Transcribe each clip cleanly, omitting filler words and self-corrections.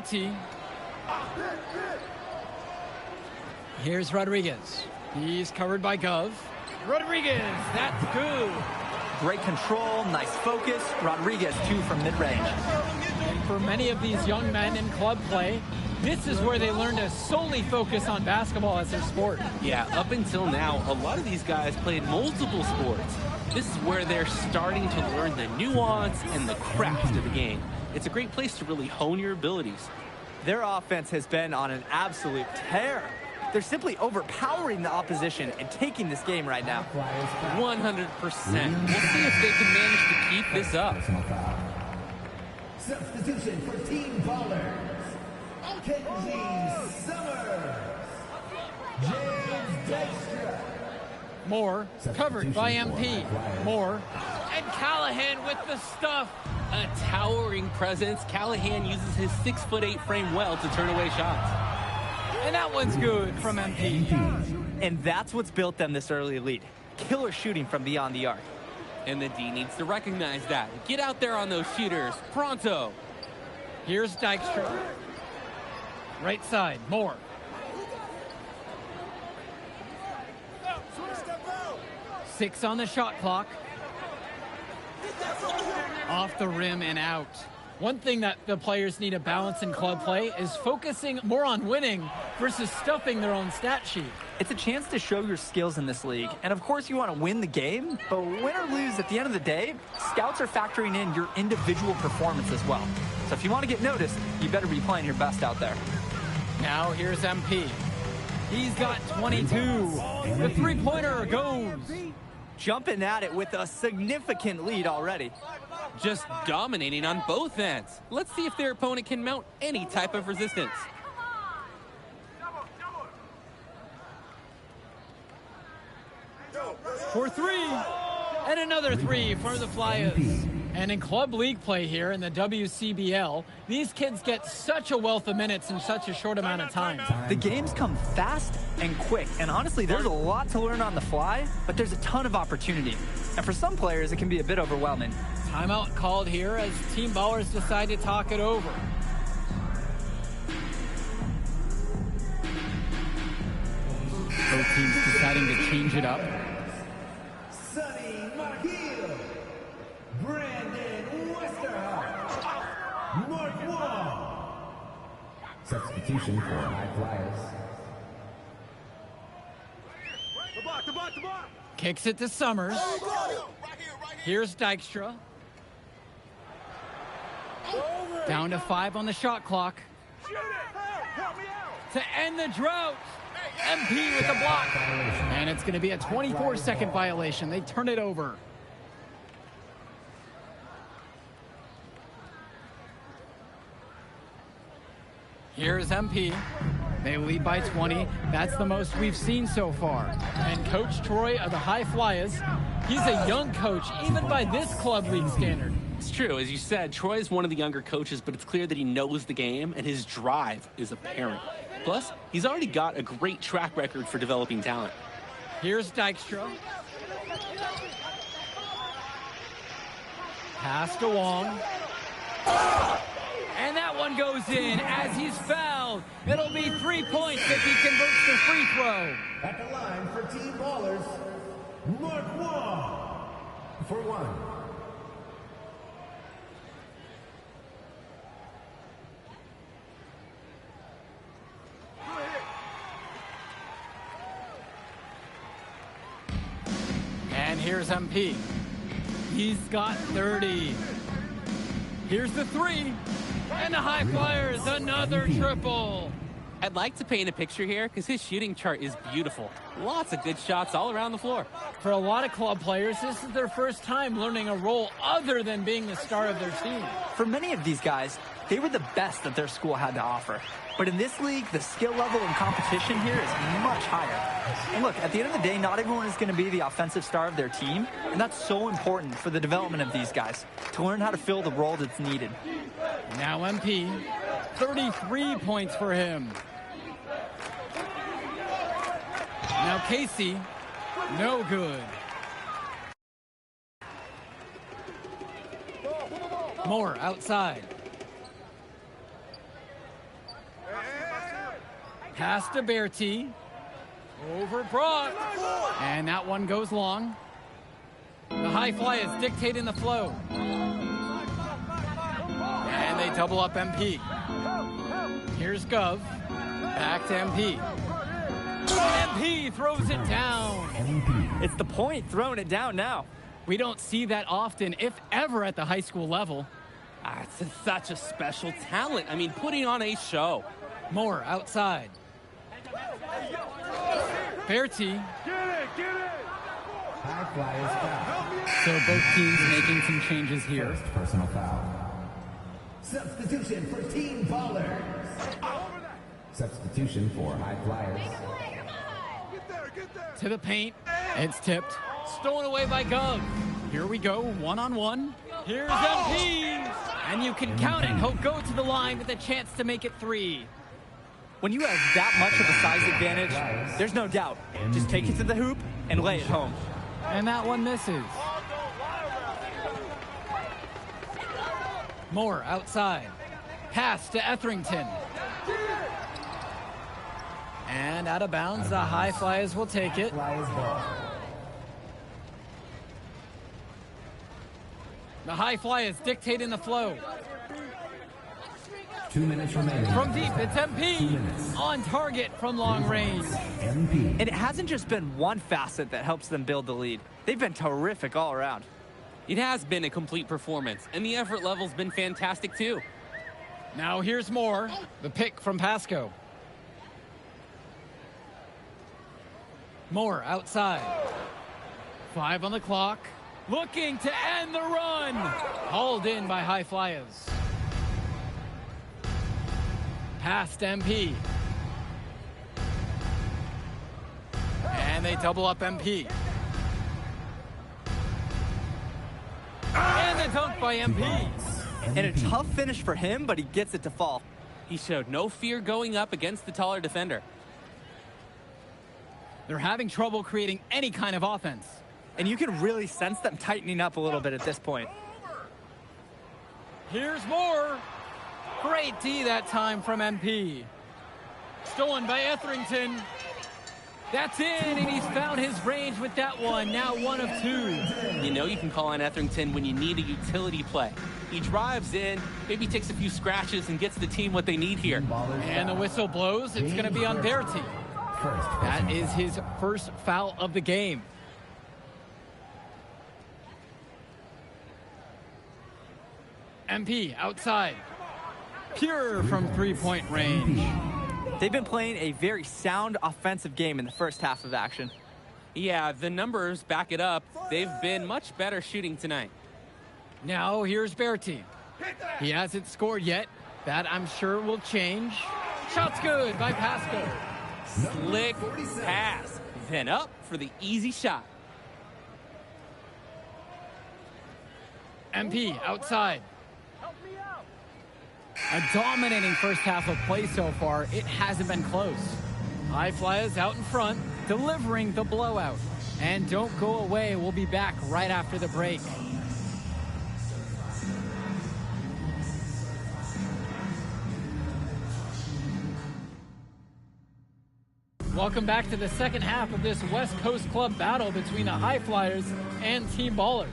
team. Here's Rodriguez. He's covered by Gov. Rodriguez, that's good. Great control, nice focus. Rodriguez, 2 from mid-range. And for many of these young men in club play, this is where they learn to solely focus on basketball as their sport. Yeah, up until now, a lot of these guys played multiple sports. This is where they're starting to learn the nuance and the craft of the game. It's a great place to really hone your abilities. Their offense has been on an absolute tear. They're simply overpowering the opposition and taking this game right now. 100%. We'll see if they can manage to keep this up. Substitution for team ballers. Kenzie Summers. James Dykstra. Moore, covered by MP. Moore, and Callahan with the stuff. A towering presence. Callahan uses his 6'8" frame well to turn away shots. And that one's good from MP. And that's what's built them this early lead. Killer shooting from beyond the arc. And the D needs to recognize that. Get out there on those shooters. Pronto. Here's Dykstra. Right side, Moore. Six on the shot clock. Off the rim and out. One thing that the players need to balance in club play is focusing more on winning versus stuffing their own stat sheet. It's a chance to show your skills in this league. And of course you want to win the game, but win or lose at the end of the day, scouts are factoring in your individual performance as well. So if you want to get noticed, you better be playing your best out there. Now here's MP. He's got 22. The three-pointer goes. Jumping at it with a significant lead already. Just dominating on both ends. Let's see if their opponent can mount any type of resistance. For three. And another three for the Flyers. And in club league play here in the WCBL, these kids get such a wealth of minutes in such a short amount of time. The games come fast and quick, and honestly, there's a lot to learn on the fly, but there's a ton of opportunity. And for some players, it can be a bit overwhelming. Timeout called here as team ballers decide to talk it over. Both teams deciding to change it up. Substitution for High Flyers. Kicks it to Summers. Here's Dykstra. Down to 5 on the shot clock. To end the drought. MP with the block. And it's going to be a 24-second violation. They turn it over. Here's MP. They lead by 20. That's the most we've seen so far. And Coach Troy of the High Flyers, he's a young coach, even by this club league standard. It's true. As you said, Troy is one of the younger coaches, but it's clear that he knows the game, and his drive is apparent. Plus, he's already got a great track record for developing talent. Here's Dykstra. Pass to Wong. And that one goes in as he's fouled. It'll be 3 points if he converts the free throw. At the line for team ballers, Mark Wong for 1. And here's MP. He's got 30. Here's the 3. And the High Flyers, another triple. I'd like to paint a picture here because his shooting chart is beautiful. Lots of good shots all around the floor. For a lot of club players, this is their first time learning a role other than being the star of their team. For many of these guys, they were the best that their school had to offer. But in this league, the skill level and competition here is much higher. And look, at the end of the day, not everyone is going to be the offensive star of their team. And that's so important for the development of these guys, to learn how to fill the role that's needed. Now MP, 33 points for him. Now Casey, no good. Moore outside. Pass to Bertie. Over Brock. And that one goes long. The high flyers dictating the flow. And they double up MP. Here's Gov. Back to MP. MP throws it down. It's the point throwing it down now. We don't see that often, if ever, at the high school level. It's such a special talent. I mean, putting on a show. Moore outside. Bertie. High flyers foul. So both teams making some changes here. First personal foul. Substitution for team ballers. Substitution for high flyers. To the paint. It's tipped. Stolen away by Gov. Here we go, one-on-one. Here's MP. And you can count it. He'll go to the line with a chance to make it 3. When you have that much of a size advantage, there's no doubt. Just take it to the hoop and lay it home. And that one misses. Moore outside. Pass to Etherington. And out of bounds, the high flyers will take it. Flyers ball. The high flyers dictating the flow. 2 minutes remaining. From deep, it's 2 MP. minutes. On target from long range. MP. And it hasn't just been one facet that helps them build the lead. They've been terrific all around. It has been a complete performance, and the effort level's been fantastic too. Now here's Moore. The pick from Pasco. Moore outside. 5 on the clock. Looking to end the run. Hauled in by high flyers. Past MP. And they double up MP. And the dunk by MP. And a tough finish for him, but he gets it to fall. He showed no fear going up against the taller defender. They're having trouble creating any kind of offense. And you can really sense them tightening up a little bit at this point. Here's Moore. Great D that time from MP. Stolen by Etherington. That's in, and he's found his range with that one. Now 1 of 2. You know you can call on Etherington when you need a utility play. He drives in, maybe takes a few scratches and gets the team what they need here. And the whistle blows. It's going to be on Bertie. That is his first foul of the game. MP outside. Pure from three-point range. They've been playing a very sound offensive game in the first half of action. Yeah, the numbers back it up. They've been much better shooting tonight. Now here's Bertie. He hasn't scored yet. That I'm sure will change. Shot's good by Pasco. Slick pass. Then up for the easy shot. MP outside. A dominating first half of play so far. It hasn't been close. High flyers out in front, delivering the blowout. And don't go away. We'll be back right after the break. Welcome back to the second half of this West Coast Club battle between the High Flyers and Team Ballers.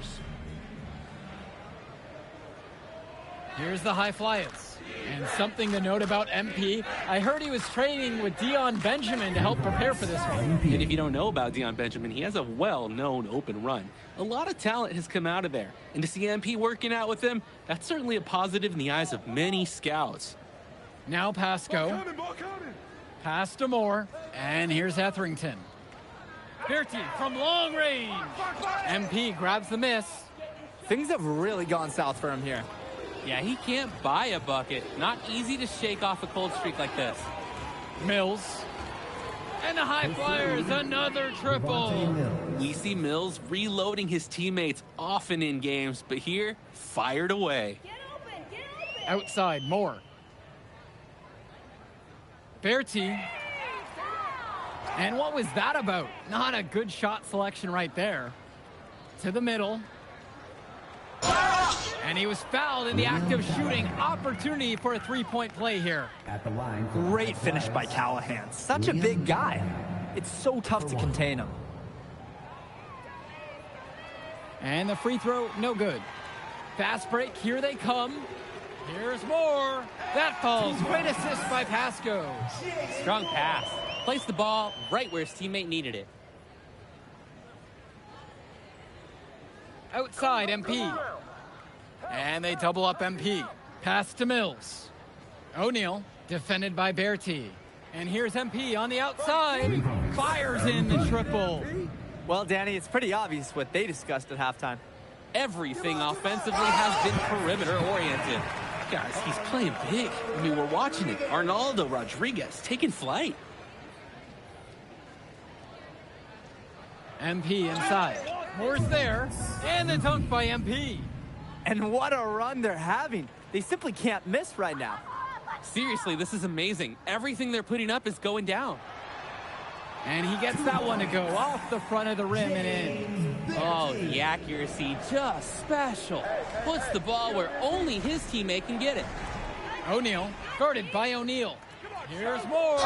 Here's the High Flyers. And something to note about MP, I heard he was training with Dion Benjamin to help prepare for this one. And if you don't know about Dion Benjamin, he has a well-known open run. A lot of talent has come out of there. And to see MP working out with him, that's certainly a positive in the eyes of many scouts. Now Pasco. Pass to Moore. And here's Etherington. Bertie from long range. MP grabs the miss. Things have really gone south for him here. Yeah, he can't buy a bucket. Not easy to shake off a cold streak like this. Mills. And the High Flyers, another triple. We see Mills reloading his teammates often in games, but here, fired away. Outside, Moore. Bertie. And what was that about? Not a good shot selection right there. To the middle. And he was fouled in the act of shooting. Opportunity for a three-point play here. At the line. Great finish by Callahan. Such a big guy. It's so tough to contain him. And the free throw, no good. Fast break, here they come. Here's more. That falls. Great assist by Pasco. Strong pass. Placed the ball right where his teammate needed it. Outside, MP. And they double up MP. Pass to Mills. O'Neal, defended by Bertie. And here's MP on the outside. Fires in the triple. Well, Danny, it's pretty obvious what they discussed at halftime. Everything offensively has been perimeter oriented. Guys, he's playing big. I mean, we're watching it. Arnaldo Rodriguez taking flight. MP inside. Moore's there. And the dunk by MP. And what a run they're having. They simply can't miss right now. Seriously, this is amazing. Everything they're putting up is going down. And he gets that one to go off the front of the rim and in. Oh, the accuracy, just special. Puts the ball where only his teammate can get it. O'Neal, guarded by O'Neal. Here's more.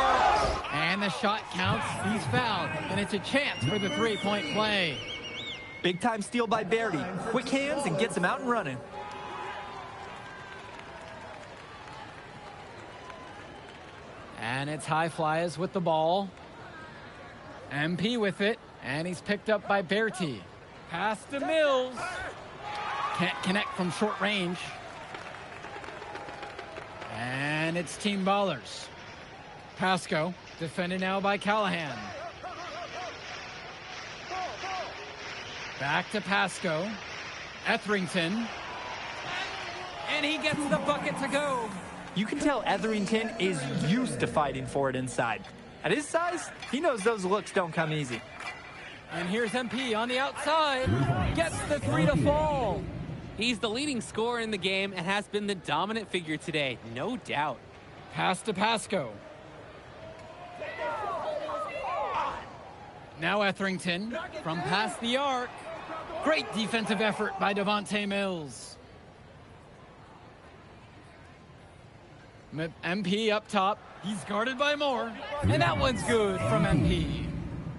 And the shot counts. He's fouled. And it's a chance for the three-point play. Big time steal by Bertie. Quick hands and gets him out and running. And it's High Flyers with the ball. MP with it. And he's picked up by Bertie. Pass to Mills. Can't connect from short range. And it's Team Ballers. Pasco, defended now by Callahan. Back to Pasco. Etherington. And he gets the bucket to go. You can tell Etherington is used to fighting for it inside. At his size, he knows those looks don't come easy. And here's MP on the outside. Gets the three to fall. He's the leading scorer in the game and has been the dominant figure today, no doubt. Pass to Pasco. Now Etherington from past the arc. Great defensive effort by Devontae Mills. MP up top. He's guarded by Moore. And that one's good from MP.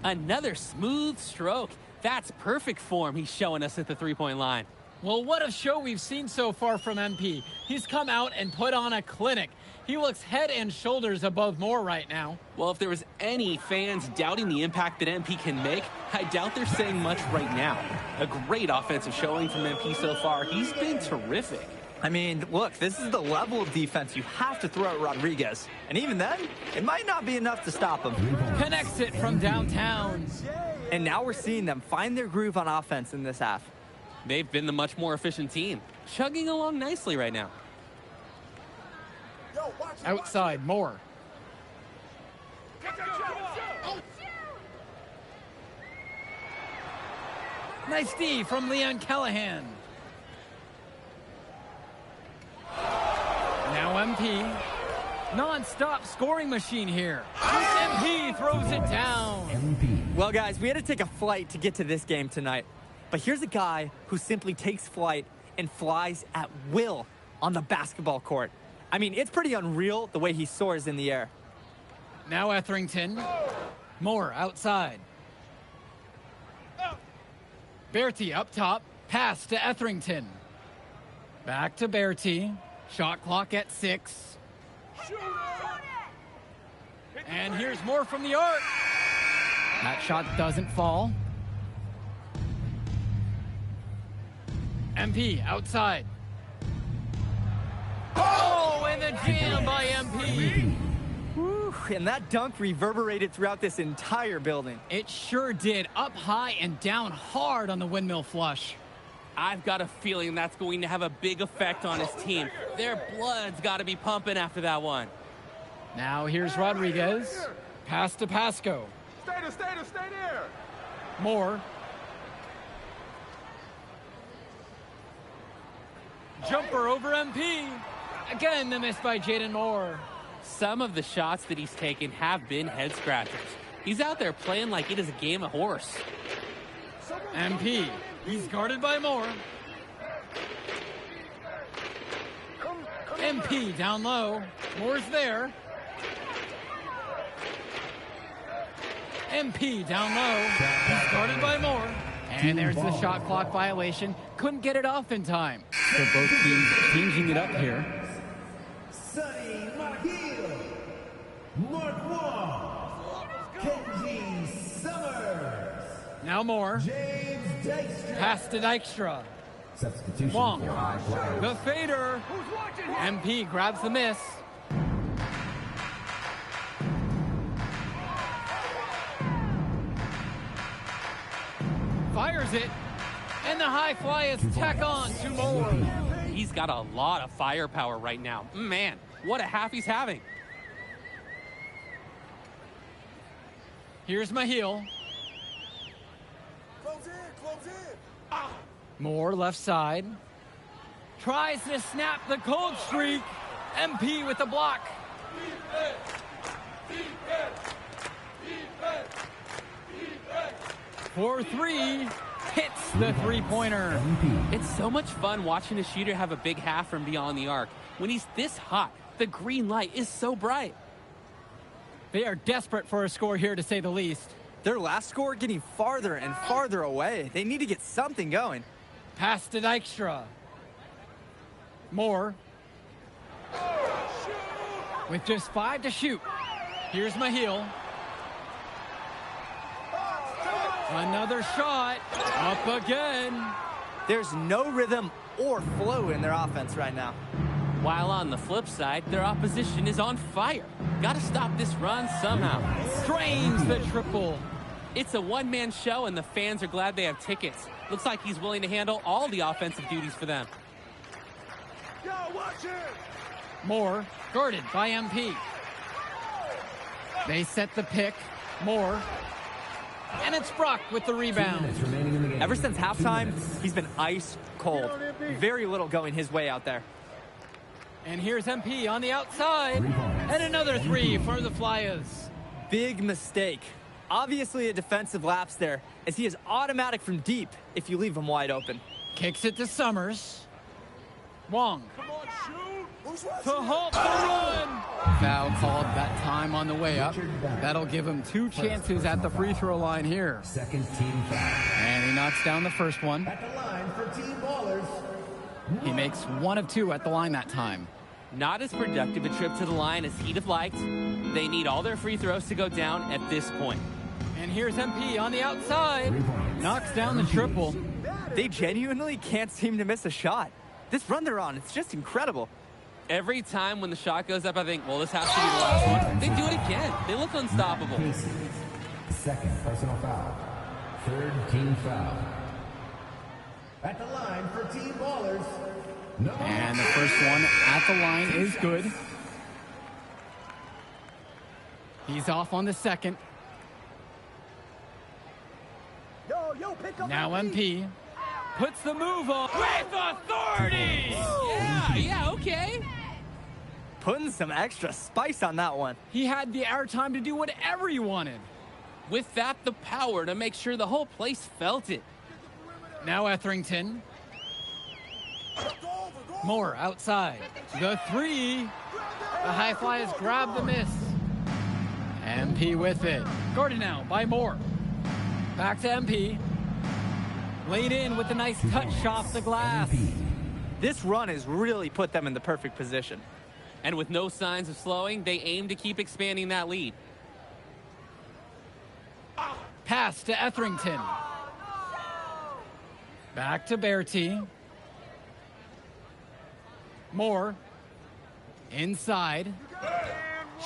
Another smooth stroke. That's perfect form he's showing us at the three-point line. Well, what a show we've seen so far from MP. He's come out and put on a clinic. He looks head and shoulders above Moore right now. Well, if there was any fans doubting the impact that MP can make, I doubt they're saying much right now. A great offensive showing from MP so far. He's been terrific. I mean, look, this is the level of defense you have to throw at Rodriguez. And even then, it might not be enough to stop him. Connects it from downtown. And now we're seeing them find their groove on offense in this half. They've been the much more efficient team, chugging along nicely right now. Outside, Moore. Nice D from Leon Callahan. Now MP. Non-stop scoring machine here. MP throws it down. Well, guys, we had to take a flight to get to this game tonight. But here's a guy who simply takes flight and flies at will on the basketball court. I mean, it's pretty unreal the way he soars in the air. Now Etherington. Moore outside. Bertie up top. Pass to Etherington. Back to Bertie. Shot clock at 6. And here's more from the arc. That shot doesn't fall. MP outside. Oh, and the jam by MP. Whew, and that dunk reverberated throughout this entire building. It sure did. Up high and down hard on the windmill flush. I've got a feeling that's going to have a big effect on his team. Their blood's got to be pumping after that one. Now here's Rodriguez. Pass to Pasco. Stay there. Moore. Jumper over MP. Again, the miss by Jaden Moore. Some of the shots that he's taken have been head scratchers. He's out there playing like it is a game of horse. MP. He's guarded by Moore. MP down low. Moore's there. MP down low. He's guarded by Moore. And there's the shot clock violation. Couldn't get it off in time. So both teams changing it up here. Sonny McGill, Mark Wall, Kenji Summers, Now Moore. James Dykstra. Pass to Dykstra. Substitution Wong. for high flyers. The fader. MP grabs the miss. Fires it. And the high flyers tack on 2 more. He's got a lot of firepower right now. Man, what a half he's having. Here's Mahil. Close in. Moore left side. Tries to snap the cold streak. MP with the block. For 3. Hits the 3-pointer. It's so much fun watching a shooter have a big half from beyond the arc. When he's this hot, the green light is so bright. They are desperate for a score here, to say the least. Their last score getting farther and farther away. They need to get something going. Pass to Dykstra. Moore. With just 5 to shoot. Here's Mahil. Another shot. Up again. There's no rhythm or flow in their offense right now. While on the flip side, their opposition is on fire. Gotta stop this run somehow. Strains the triple. It's a one-man show, and the fans are glad they have tickets. Looks like he's willing to handle all the offensive duties for them. Yo, watch it. Moore, guarded by MP. They set the pick. Moore. And it's Brock with the rebound. Minutes remaining in the game. Ever since 2 halftime, minutes. he's been ice cold. Very little going his way out there. And here's MP on the outside. 3 points. And another 3 for the Flyers. Big mistake. Obviously a defensive lapse there, as he is automatic from deep if you leave him wide open. Kicks it to Summers. Wong. Come on, shoot. Who's To halt the run. Foul called that time on the way up. That'll give him 2 chances at the free throw line here. Second team foul. And he knocks down the first one. At the line for Team Ballers. He makes 1 of 2 at the line that time. Not as productive a trip to the line as he'd have liked. They need all their free throws to go down at this point. And here's MP on the outside. 3 points. Knocks down the triple. They genuinely can't seem to miss a shot. This run they're on, it's just incredible. Every time when the shot goes up, I think, well, this has to be the last one. They do it again. They look unstoppable. Casey. Second personal foul. Third team foul. At the line for Team Ballers. And the first one at the line is good. He's off on the second. Yo, pick up. Now MP puts the move on with authority. Yeah, okay. Putting some extra spice on that one. He had the airtime to do whatever he wanted. With that, the power to make sure the whole place felt it. Now Etherington. Moore outside. The 3. The high flyers grab the miss. MP with it. Guarded now by Moore. Back to MP. Laid in with a nice touch off the glass. This run has really put them in the perfect position. And with no signs of slowing, they aim to keep expanding that lead. Pass to Etherington. Back to Bertie. Moore. Inside.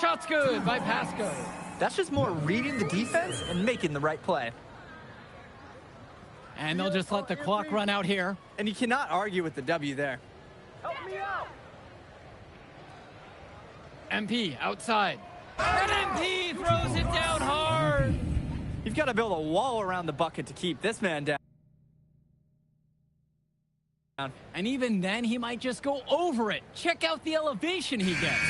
Shot's good by Pasco. That's just more reading the defense and making the right play. And they'll just let the clock run out here. And you cannot argue with the W there. Help me out. MP outside. And MP throws it down hard. You've got to build a wall around the bucket to keep this man down. And even then, he might just go over it. Check out the elevation he gets.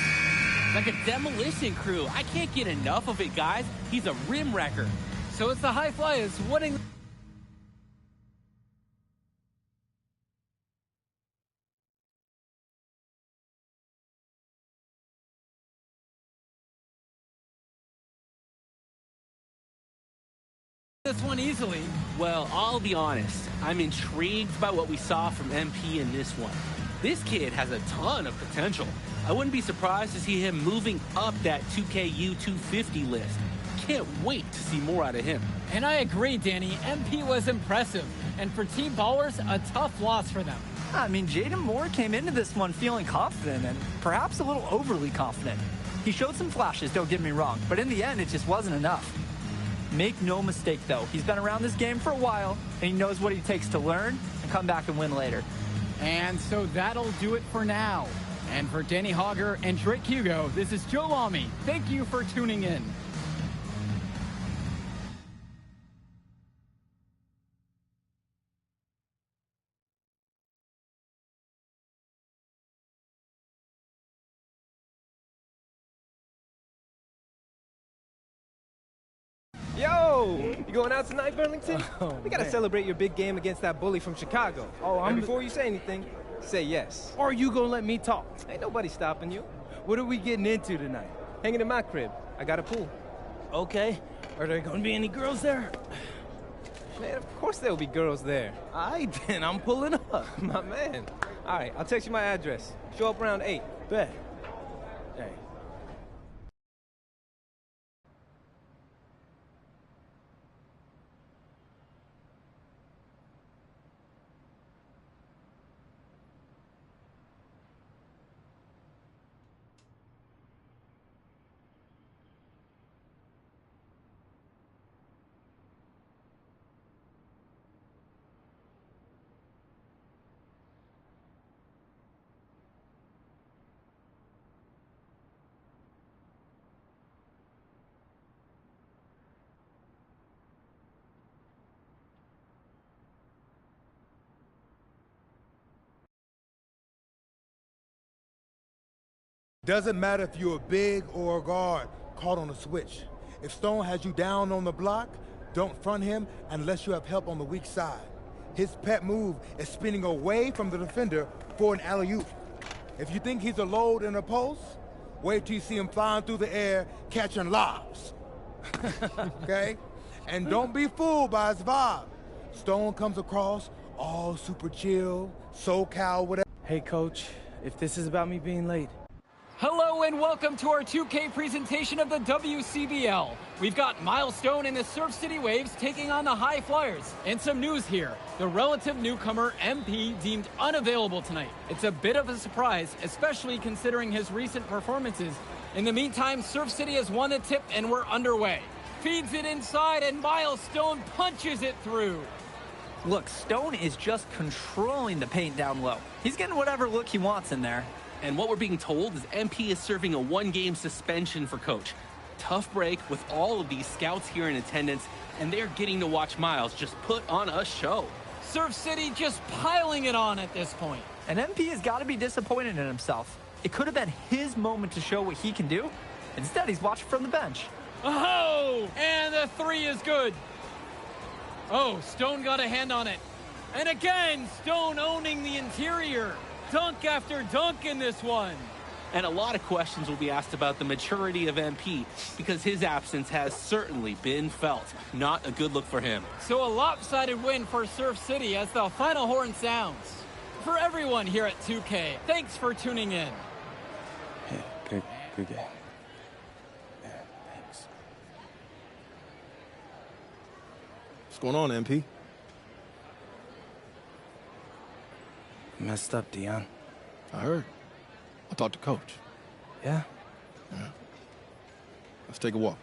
Like a demolition crew. I can't get enough of it, guys. He's a rim wrecker. So it's the High Flyers winning this one easily. Well, I'll be honest. I'm intrigued by what we saw from MP in this one. This kid has a ton of potential. I wouldn't be surprised to see him moving up that 2KU 250 list. Can't wait to see more out of him. And I agree, Danny. MP was impressive. And for Team Ballers, a tough loss for them. I mean, Jaden Moore came into this one feeling confident and perhaps a little overly confident. He showed some flashes, don't get me wrong, but in the end, it just wasn't enough. Make no mistake, though. He's been around this game for a while, and he knows what it takes to learn and come back and win later. And so that'll do it for now. And for Danny Hogger and Drake Hugo, this is Xodwvonn. Thank you for tuning in. Yo, you going out tonight, Burlington? We gotta celebrate your big game against that bully from Chicago. And before you say anything, say yes. Or you gonna let me talk? Ain't nobody stopping you. What are we getting into tonight? Hanging in my crib. I got a pool. Okay. Are there gonna be any girls there? Man, of course there'll be girls there. Aight, then I'm pulling up. My man. All right, I'll text you my address. Show up around 8. Bet. Hey. Doesn't matter if you're a big or a guard caught on a switch. If Stone has you down on the block, don't front him unless you have help on the weak side. His pet move is spinning away from the defender for an alley-oop. If you think he's a load in a post, wait till you see him flying through the air catching lobs. Okay? And don't be fooled by his vibe. Stone comes across all super chill, SoCal, whatever. Hey, Coach, if this is about me being late. Hello and welcome to our 2K presentation of the WCBL. We've got Milestone and the Surf City Waves taking on the High Flyers. And some news here. The relative newcomer MP deemed unavailable tonight. It's a bit of a surprise, especially considering his recent performances. In the meantime, Surf City has won the tip and we're underway. Feeds it inside and Milestone punches it through. Look, Stone is just controlling the paint down low. He's getting whatever look he wants in there. And what we're being told is MP is serving a one-game suspension for Coach. Tough break with all of these scouts here in attendance, and they're getting to watch Miles just put on a show. Surf City just piling it on at this point. And MP has got to be disappointed in himself. It could have been his moment to show what he can do. Instead, he's watching from the bench. Oh, and the three is good. Oh, Stone got a hand on it. And again, Stone owning the interior. Dunk after dunk in this one. And a lot of questions will be asked about the maturity of MP because his absence has certainly been felt. Not a good look for him. So a lopsided win for Surf City as the final horn sounds. For everyone here at 2K, thanks for tuning in. Hey, good game. Yeah, thanks. What's going on, MP? Messed up, Dion. I heard. I talked to Coach. Yeah? Yeah. Let's take a walk.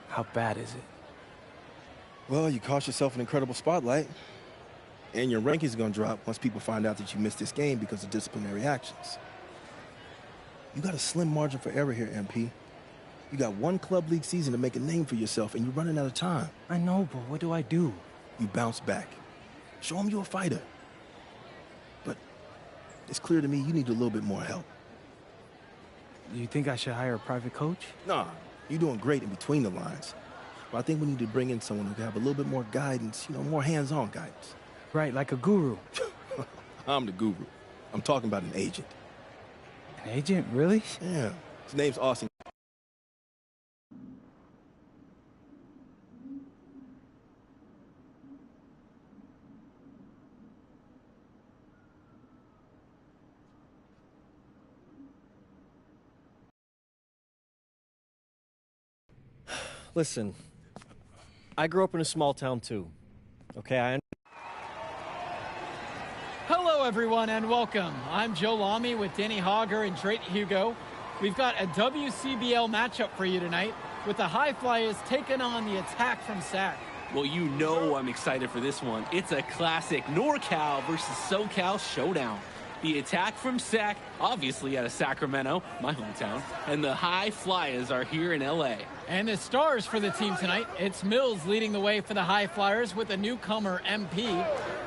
How bad is it? Well, you cost yourself an incredible spotlight. And your ranking's gonna drop once people find out that you missed this game because of disciplinary actions. You got a slim margin for error here, MP. You got one club league season to make a name for yourself, and you're running out of time. I know, but what do I do? You bounce back. Show them you're a fighter. But it's clear to me you need a little bit more help. Do you think I should hire a private coach? Nah, you're doing great in between the lines. But I think we need to bring in someone who can have a little bit more guidance, more hands-on guidance. Right, like a guru. I'm the guru. I'm talking about an agent. An agent, really? Yeah. His name's Austin. Listen, I grew up in a small town too. Okay, Hello, everyone, and welcome. I'm Joe Lamy with Danny Hogger and Drake Hugo. We've got a WCBL matchup for you tonight with the High Flyers taking on the Attack from SAC. Well, you know I'm excited for this one. It's a classic NorCal versus SoCal showdown. The Attack from SAC, obviously out of Sacramento, my hometown, and the High Flyers are here in LA. And the stars for the team tonight, it's Mills leading the way for the High Flyers with a newcomer, MP.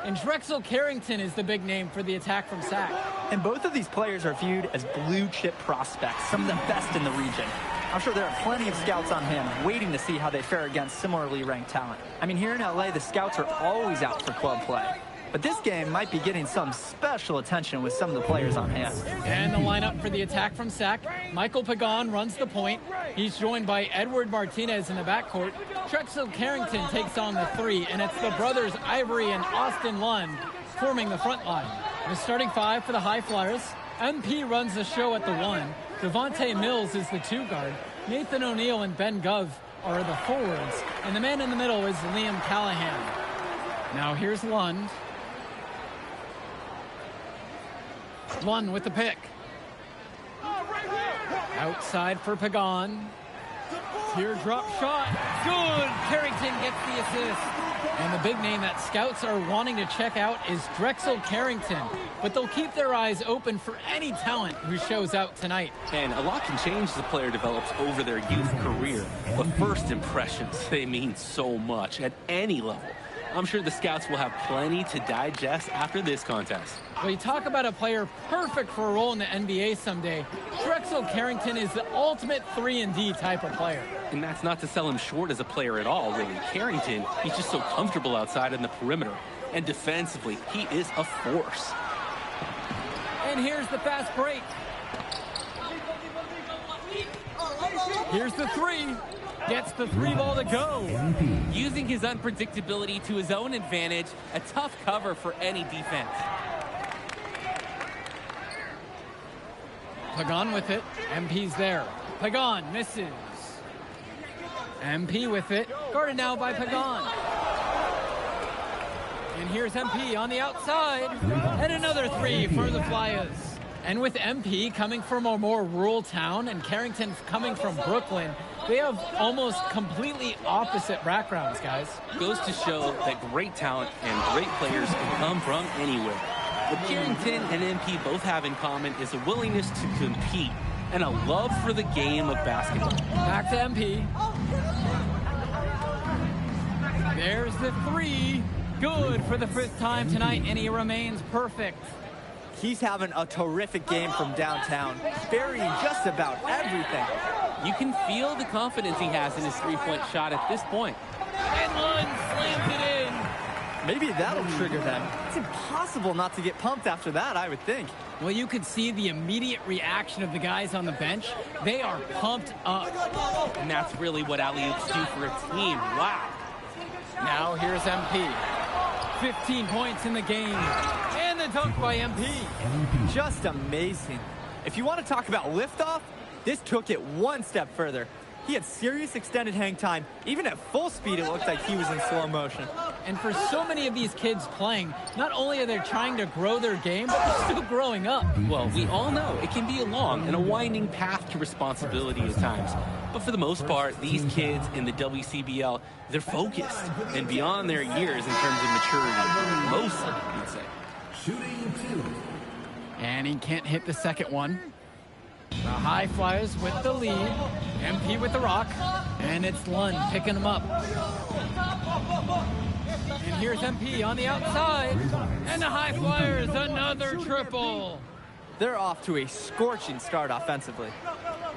And Drexel Carrington is the big name for the Attack from SAC. And both of these players are viewed as blue-chip prospects, some of the best in the region. I'm sure there are plenty of scouts on hand waiting to see how they fare against similarly ranked talent. I mean, here in LA, the scouts are always out for club play. But this game might be getting some special attention with some of the players on hand. And the lineup for the Attack from SAC, Michael Pagan runs the point. He's joined by Edward Martinez in the backcourt. Drexel Carrington takes on the three, and it's the brothers Ivory and Austin Lund forming the front line. The starting five for the High Flyers, MP runs the show at the one. Devontae Mills is the two guard. Nathan O'Neill and Ben Gov are the forwards. And the man in the middle is Liam Callahan. Now here's Lund. Lund with the pick. Outside for Pagan. Teardrop shot. Good. Carrington gets the assist. And the big name that scouts are wanting to check out is Drexel Carrington. But they'll keep their eyes open for any talent who shows out tonight. And a lot can change as the player develops over their youth career. But first impressions, they mean so much at any level. I'm sure the scouts will have plenty to digest after this contest. Well, you talk about a player perfect for a role in the NBA someday. Drexel Carrington is the ultimate 3-and-D type of player. And that's not to sell him short as a player at all, really. Carrington, he's just so comfortable outside in the perimeter. And defensively, he is a force. And here's the fast break. Here's the three. Gets the three ball to go. Using his unpredictability to his own advantage, a tough cover for any defense. Pagan with it. MP's there. Pagan misses. MP with it. Guarded now by Pagan. And here's MP on the outside. And another three for the Flyers. And with MP coming from a more rural town and Carrington coming from Brooklyn, they have almost completely opposite backgrounds, guys. Goes to show that great talent and great players can come from anywhere. What Carrington and MP both have in common is a willingness to compete and a love for the game of basketball. Back to MP. There's the three. Good for the fifth time tonight, and he remains perfect. He's having a terrific game from downtown, burying just about everything. You can feel the confidence he has in his three-point shot at this point. And Lund slams it in. Maybe that'll trigger them. It's impossible not to get pumped after that, I would think. Well, you could see the immediate reaction of the guys on the bench. They are pumped up. And that's really what alley-oops do for a team. Wow. Now here's MP. 15 points in the game. And the dunk by MP. Just amazing. If you want to talk about liftoff, this took it one step further. He had serious extended hang time. Even at full speed, it looked like he was in slow motion. And for so many of these kids playing, not only are they trying to grow their game, but they're still growing up. Well, we all know it can be a long and a winding path to responsibility at times. But for the most part, these kids in the WCBL, they're focused and beyond their years in terms of maturity. Mostly, you'd say. Shooting two. And he can't hit the second one. The High Flyers with the lead. MP with the rock. And it's Lund picking him up. And here's MP on the outside. And the High Flyers, another triple. They're off to a scorching start offensively.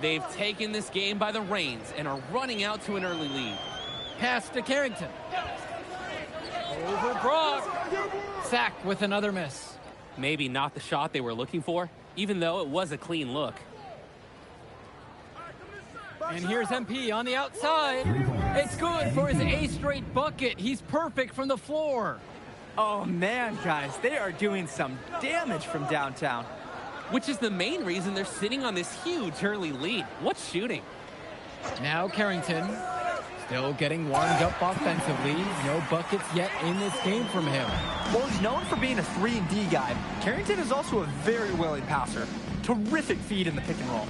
They've taken this game by the reins and are running out to an early lead. Pass to Carrington. Over Brock. Sack with another miss. Maybe not the shot they were looking for, even though it was a clean look. And here's MP on the outside. It's good for his 8th straight bucket. He's perfect from the floor. Oh, man, guys, they are doing some damage from downtown. Which is the main reason they're sitting on this huge early lead. What's shooting? Now Carrington still getting warmed up offensively. No buckets yet in this game from him. Well, he's known for being a 3-and-D guy. Carrington is also a very willing passer. Terrific feed in the pick and roll.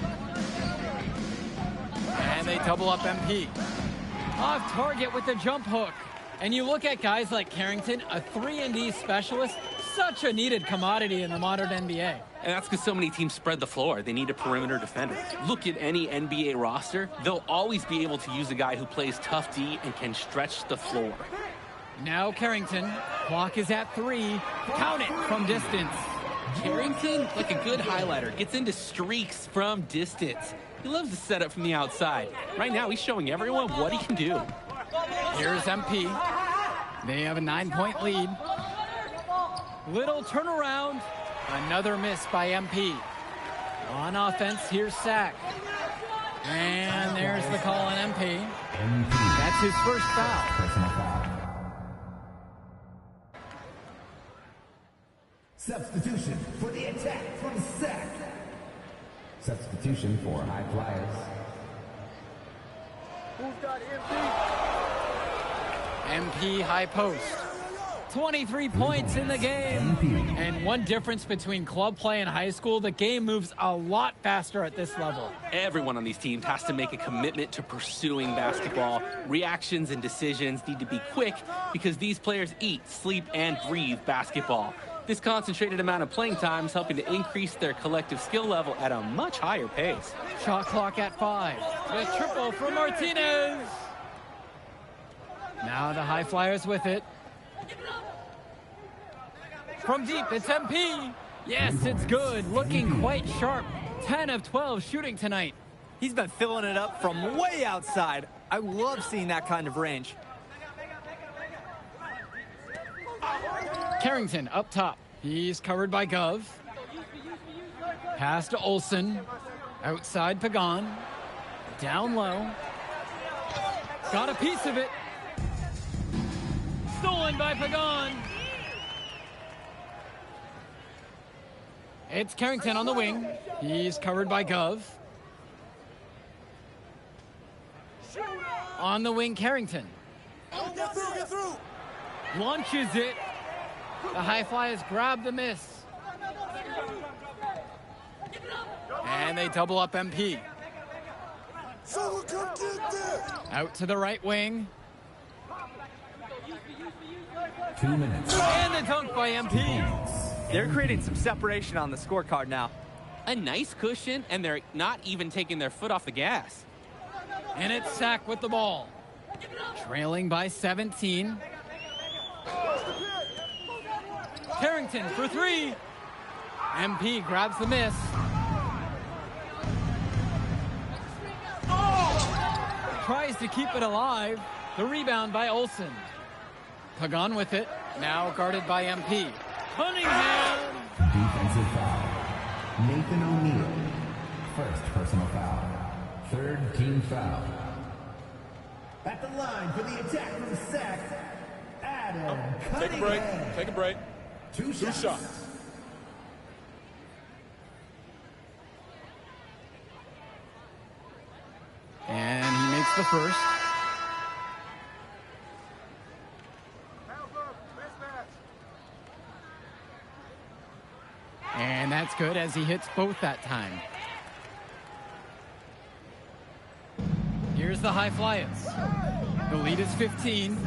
And they double up MP. Off target with the jump hook. And you look at guys like Carrington, a 3-and-D specialist, such a needed commodity in the modern NBA. And that's because so many teams spread the floor. They need a perimeter defender. Look at any NBA roster. They'll always be able to use a guy who plays tough D and can stretch the floor. Now Carrington. Clock is at 3. Count it from distance. Carrington, like a good highlighter, gets into streaks from distance. He loves to set up from the outside. Right now, he's showing everyone what he can do. Here's MP. They have a 9-point lead. Little turnaround. Another miss by MP. On offense, here's Sack. And there's the call on MP. That's his first foul. Personal foul. Substitution for the attack from Sack. Substitution for High Flyers. MP high post. 23 points in the game. And one difference between club play and high school, the game moves a lot faster at this level. Everyone on these teams has to make a commitment to pursuing basketball. Reactions and decisions need to be quick because these players eat, sleep, and breathe basketball. This concentrated amount of playing time is helping to increase their collective skill level at a much higher pace. Shot clock at 5. The triple from Martinez. Now the High Flyers with it. From deep, it's MP. Yes, it's good. Looking quite sharp. 10 of 12 shooting tonight. He's been filling it up from way outside. I love seeing that kind of range. Carrington up top. He's covered by Gov. Pass to Olsen. Outside Pagan. Down low. Got a piece of it. Stolen by Pagan. It's Carrington on the wing. He's covered by Gov. On the wing, Carrington. Get through. Launches it. The High Flyers grab the miss. And they double up MP. Someone come get this. Out to the right wing. 2 minutes. And the dunk by MP. They're creating some separation on the scorecard now. A nice cushion, and they're not even taking their foot off the gas. And it's Sack with the ball. Trailing by 17. Carrington for 3. MP grabs the miss. Tries to keep it alive. The rebound by Olsen. Pagan with it. Now guarded by MP. Cunningham. Defensive foul. Nathan O'Neal. First personal foul. Third team foul. At the line for the attack from Sack, Adam Cunningham. Take a break. Two shots. And he makes the first. And that's good as he hits both that time. Here's the High Flyers. The lead is 15.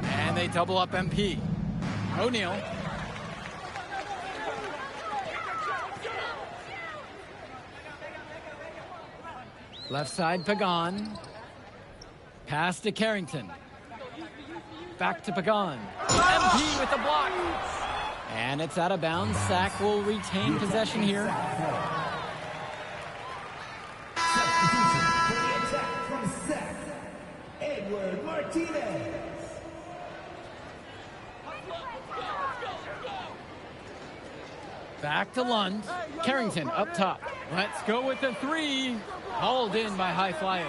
And they double up MP. O'Neal. Left side, Pagan. Pass to Carrington. Back to Pagan. MP with the block. And it's out of bounds. Sack will retain possession here. Substitution for the attack from Sack, Edward Martinez. Back to Lund. Carrington up top. Let's go with the three. Hauled in by High Flyers.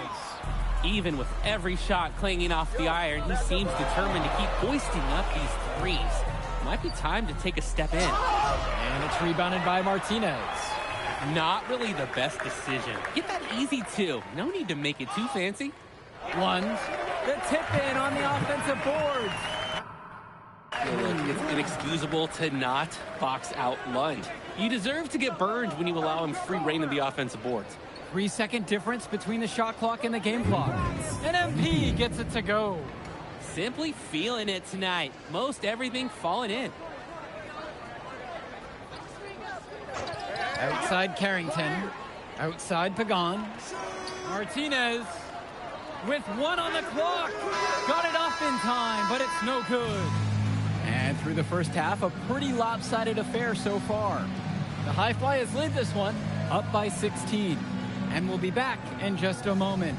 Even with every shot clanging off the iron, he seems determined to keep hoisting up these threes. Might be time to take a step in. And it's rebounded by Martinez. Not really the best decision. Get that easy too. No need to make it too fancy. Lund, the tip in on the offensive boards. It's inexcusable to not box out Lund. You deserve to get burned when you allow him free reign of the offensive boards. 3-second difference between the shot clock and the game clock. And MP gets it to go. Simply feeling it tonight. Most everything falling in. Outside Carrington. Outside Pagan. Martinez with 1 on the clock. Got it off in time, but it's no good. And through the first half, a pretty lopsided affair so far. The High Flyers lead this one up by 16. And we'll be back in just a moment.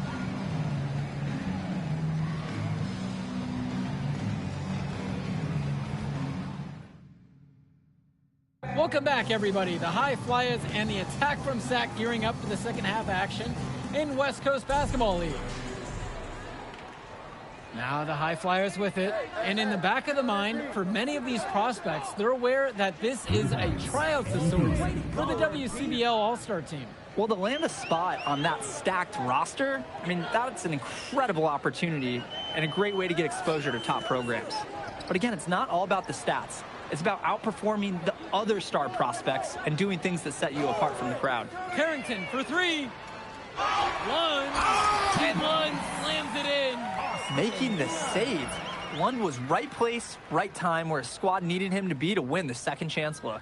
Welcome back, everybody. The High Flyers and the attack from Sac gearing up for the second half action in West Coast Basketball League. Now the High Flyers with it, and in the back of the mind, for many of these prospects, they're aware that this is a tryout of sorts for the WCBL All-Star team. Well, to land a spot on that stacked roster, I mean, that's an incredible opportunity and a great way to get exposure to top programs. But again, it's not all about the stats. It's about outperforming the other star prospects and doing things that set you apart from the crowd. Carrington for three. Lund, and Lund slams it in. Making the save. Lund was right place, right time where his squad needed him to be to win the second chance look.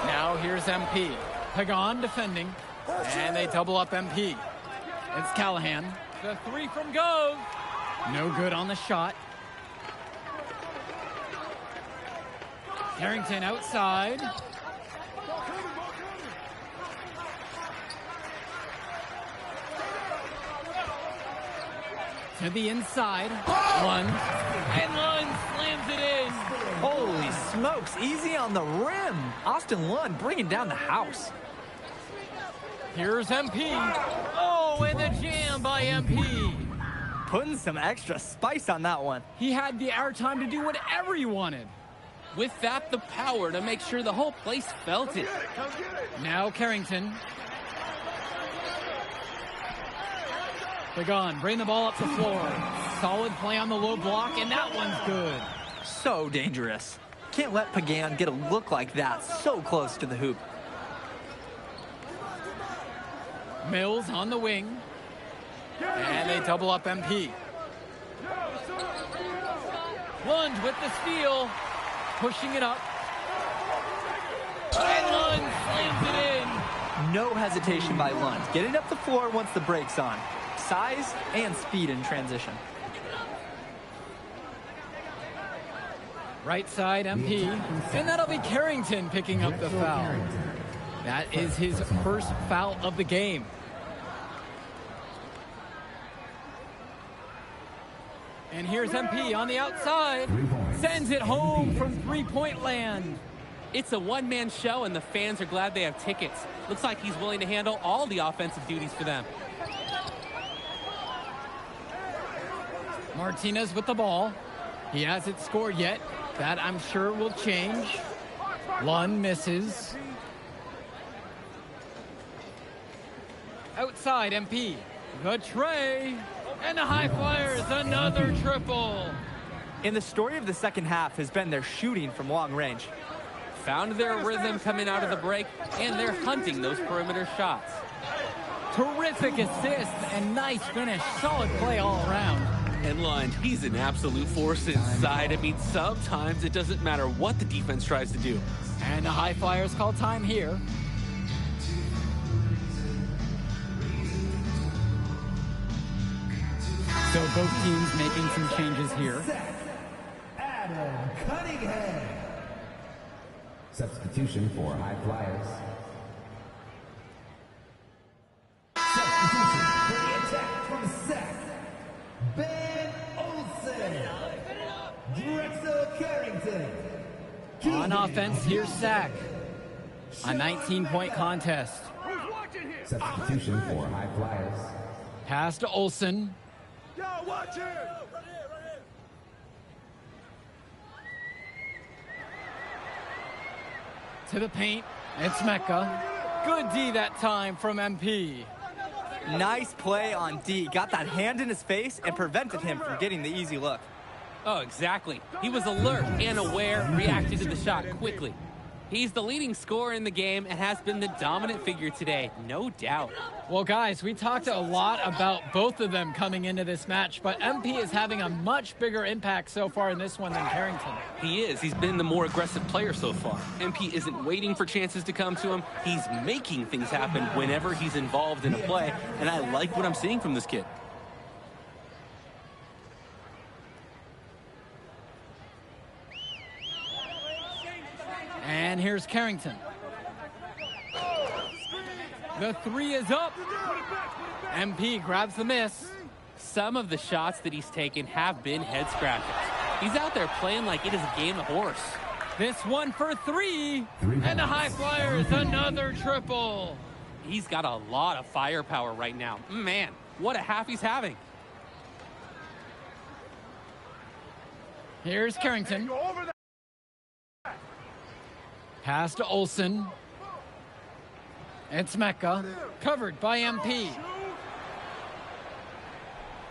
Now here's MP. Pagan defending, and they double up MP. It's Callahan. The three from Gove. No good on the shot. Carrington outside. To the inside. Lund. And Lund slams it in. Holy smokes, easy on the rim. Austin Lund bringing down the house. Here's MP. Oh, and the jam by MP. Putting some extra spice on that one. He had the airtime to do whatever he wanted. With that, the power to make sure the whole place felt it. Now Carrington. Pagan, bring the ball up the floor. Solid play on the low block, and that one's good. So dangerous. Can't let Pagan get a look like that so close to the hoop. Mills on the wing. And they double up MP. Lund with the steal. Pushing it up. And Lund slams it in. No hesitation by Lund. Getting up the floor once the break's on. Size and speed in transition. Right side MP. And that'll be Carrington picking up the foul. That is his first foul of the game. And here's MP on the outside. Sends it home from three-point land. It's a one-man show, and the fans are glad they have tickets. Looks like he's willing to handle all the offensive duties for them. Martinez with the ball. He hasn't scored yet. That, I'm sure, will change. Lund misses. Outside, MP. The tray. And the High Flyers, another triple. And the story of the second half has been their shooting from long range. Found their rhythm coming out of the break, and they're hunting those perimeter shots. Terrific assist and nice finish. Solid play all around. And Lund, he's an absolute force inside. I mean, sometimes it doesn't matter what the defense tries to do. And the High Flyers call time here. So both teams making some changes here. Adam Cunningham. Substitution for High Flyers. Substitution for the attack from Sac. Ben Olsen. Drexel Carrington. On offense, here's Sac. A 19-point contest. Substitution for high flyers. Pass to Olsen. Yo, watch it! To the paint. It's Mecca. Good D that time from MP. Nice play on D. Got that hand in his face and prevented him from getting the easy look. Oh, exactly. He was alert and aware, reacted to the shot quickly. He's the leading scorer in the game and has been the dominant figure today, no doubt. Well, guys, we talked a lot about both of them coming into this match, but MP is having a much bigger impact so far in this one than Carrington. He is. He's been the more aggressive player so far. MP isn't waiting for chances to come to him. He's making things happen whenever he's involved in a play, and I like what I'm seeing from this kid. And here's Carrington. The three is up. MP grabs the miss. Some of the shots that he's taken have been head scratchers. He's out there playing like it is a game of horse. This one for three. And the high flyers, another triple. He's got a lot of firepower right now. Man, what a half he's having. Here's Carrington. Pass to Olsen. It's Mecca. Covered by MP.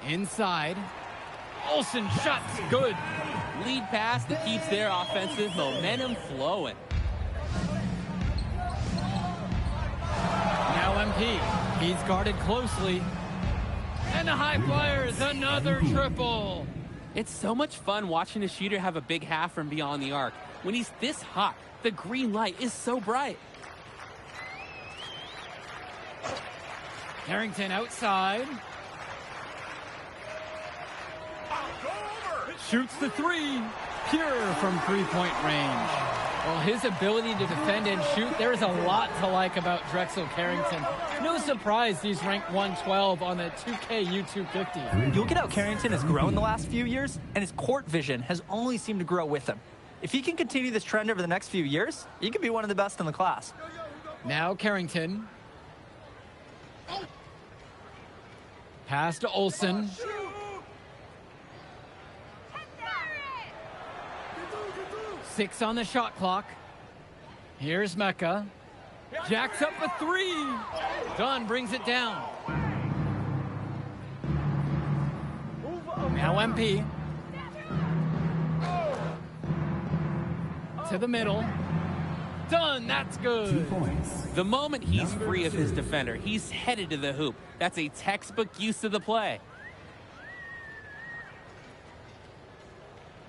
Inside. Olsen shot's good. Lead pass that keeps their offensive momentum flowing. Now MP. He's guarded closely. And the high flyers, another triple. It's so much fun watching a shooter have a big half from beyond the arc. When he's this hot, the green light is so bright. Carrington outside. Shoots the three. Pure from three-point range. Well, his ability to defend and shoot, there is a lot to like about Drexel Carrington. No surprise he's ranked 112 on the 2K U250. You look at how Carrington has grown the last few years, and his court vision has only seemed to grow with him. If he can continue this trend over the next few years, he could be one of the best in the class. Now Carrington. Pass to Olsen. Six on the shot clock. Here's Mecca. Jacks up a three. Dunn brings it down. Now MP. To the middle. Dunn, that's good. 2 points. The moment he's free of his defender, he's headed to the hoop. That's a textbook use of the play.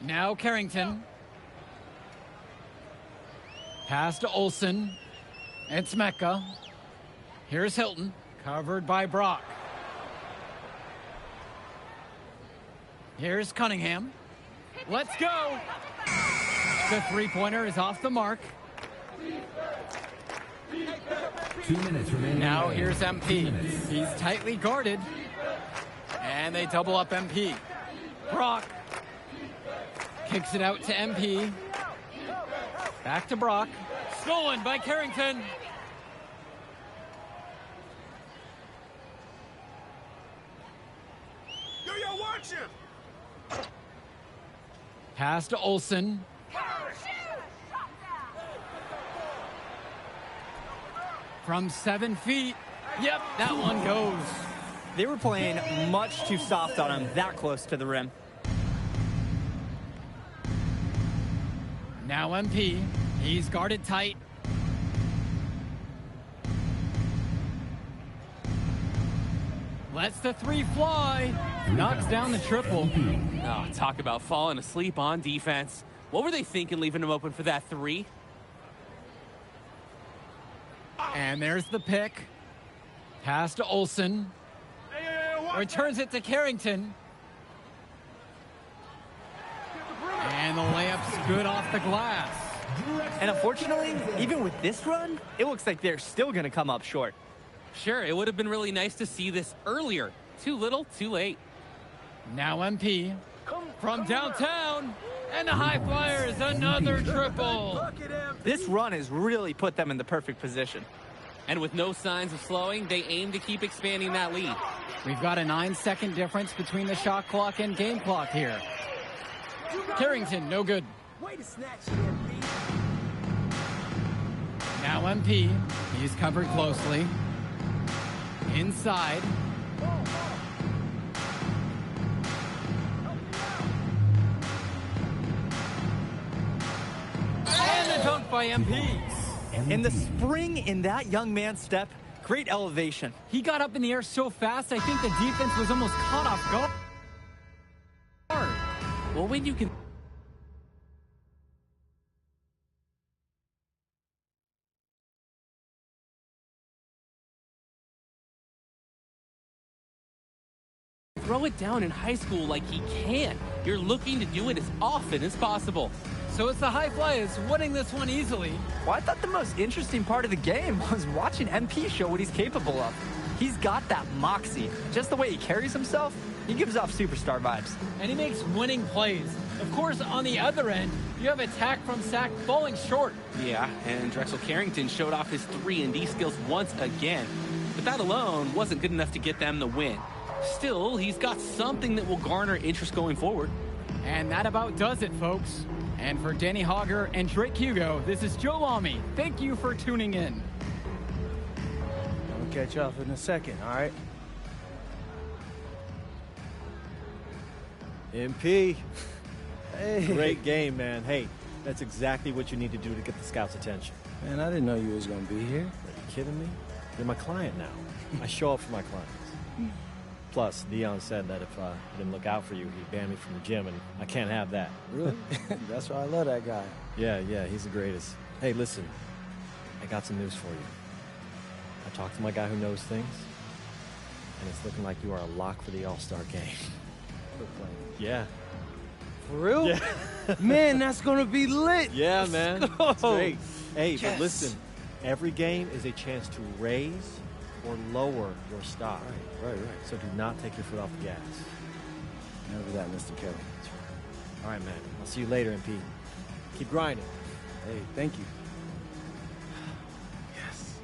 Now Carrington. Pass to Olsen. It's Mecca. Here's Hilton. Covered by Brock. Here's Cunningham. Let's go. The three-pointer is off the mark. 2 minutes remaining. Now here's MP. He's tightly guarded. And they double up MP. Brock kicks it out to MP. Back to Brock. Stolen by Carrington. Yo, watch him! Pass to Olsen. From 7 feet. Yep, that one goes. They were playing much too soft on him that close to the rim. Now MP. He's guarded tight. Lets the three fly. Knocks down the triple. Oh, talk about falling asleep on defense. What were they thinking leaving him open for that three? And there's the pick. Pass to Olsen. Returns it to Carrington. And the layup's good off the glass. And unfortunately, even with this run, it looks like they're still going to come up short. Sure, it would have been really nice to see this earlier. Too little, too late. Now MP. From downtown. And the High Flyers, another triple. This run has really put them in the perfect position. And with no signs of slowing, they aim to keep expanding that lead. We've got a 9-second difference between the shot clock and game clock here. Carrington, no good. Now MP, he's covered closely. Inside. And the dunk by MP. And the spring in that young man's step, great elevation. He got up in the air so fast, I think the defense was almost caught off guard. Well, when you can throw it down in high school like he can, you're looking to do it as often as possible. So it's the High Flyers winning this one easily. Well, I thought the most interesting part of the game was watching MP show what he's capable of. He's got that moxie. Just the way he carries himself, he gives off superstar vibes. And he makes winning plays. Of course, on the other end, you have attack from Sack falling short. Yeah, and Drexel Carrington showed off his 3-and-D skills once again. But that alone wasn't good enough to get them the win. Still, he's got something that will garner interest going forward. And that about does it, folks. And for Danny Hogger and Drake Hugo, this is Joe Lamy. Thank you for tuning in. I'll catch you up in a second, all right? MP. Hey. Great game, man. Hey, that's exactly what you need to do to get the scouts' attention. Man, I didn't know you was going to be here. Are you kidding me? You're my client now. I show up for my clients. Plus, Dion said that if I didn't look out for you, he'd ban me from the gym, and I can't have that. Really? That's why I love that guy. Yeah, he's the greatest. Hey, listen, I got some news for you. I talked to my guy who knows things, and it's looking like you are a lock for the All-Star game. Yeah. For real? Yeah. Man, that's going to be lit. Yeah, man. It's great. Hey, Yes. but listen, every game is a chance to raise or lower your stock. Right. So do not take your foot off the gas. Never that, Mr. Kelly. All right, man. I'll see you later, MP. Keep grinding. Hey, thank you. Yes.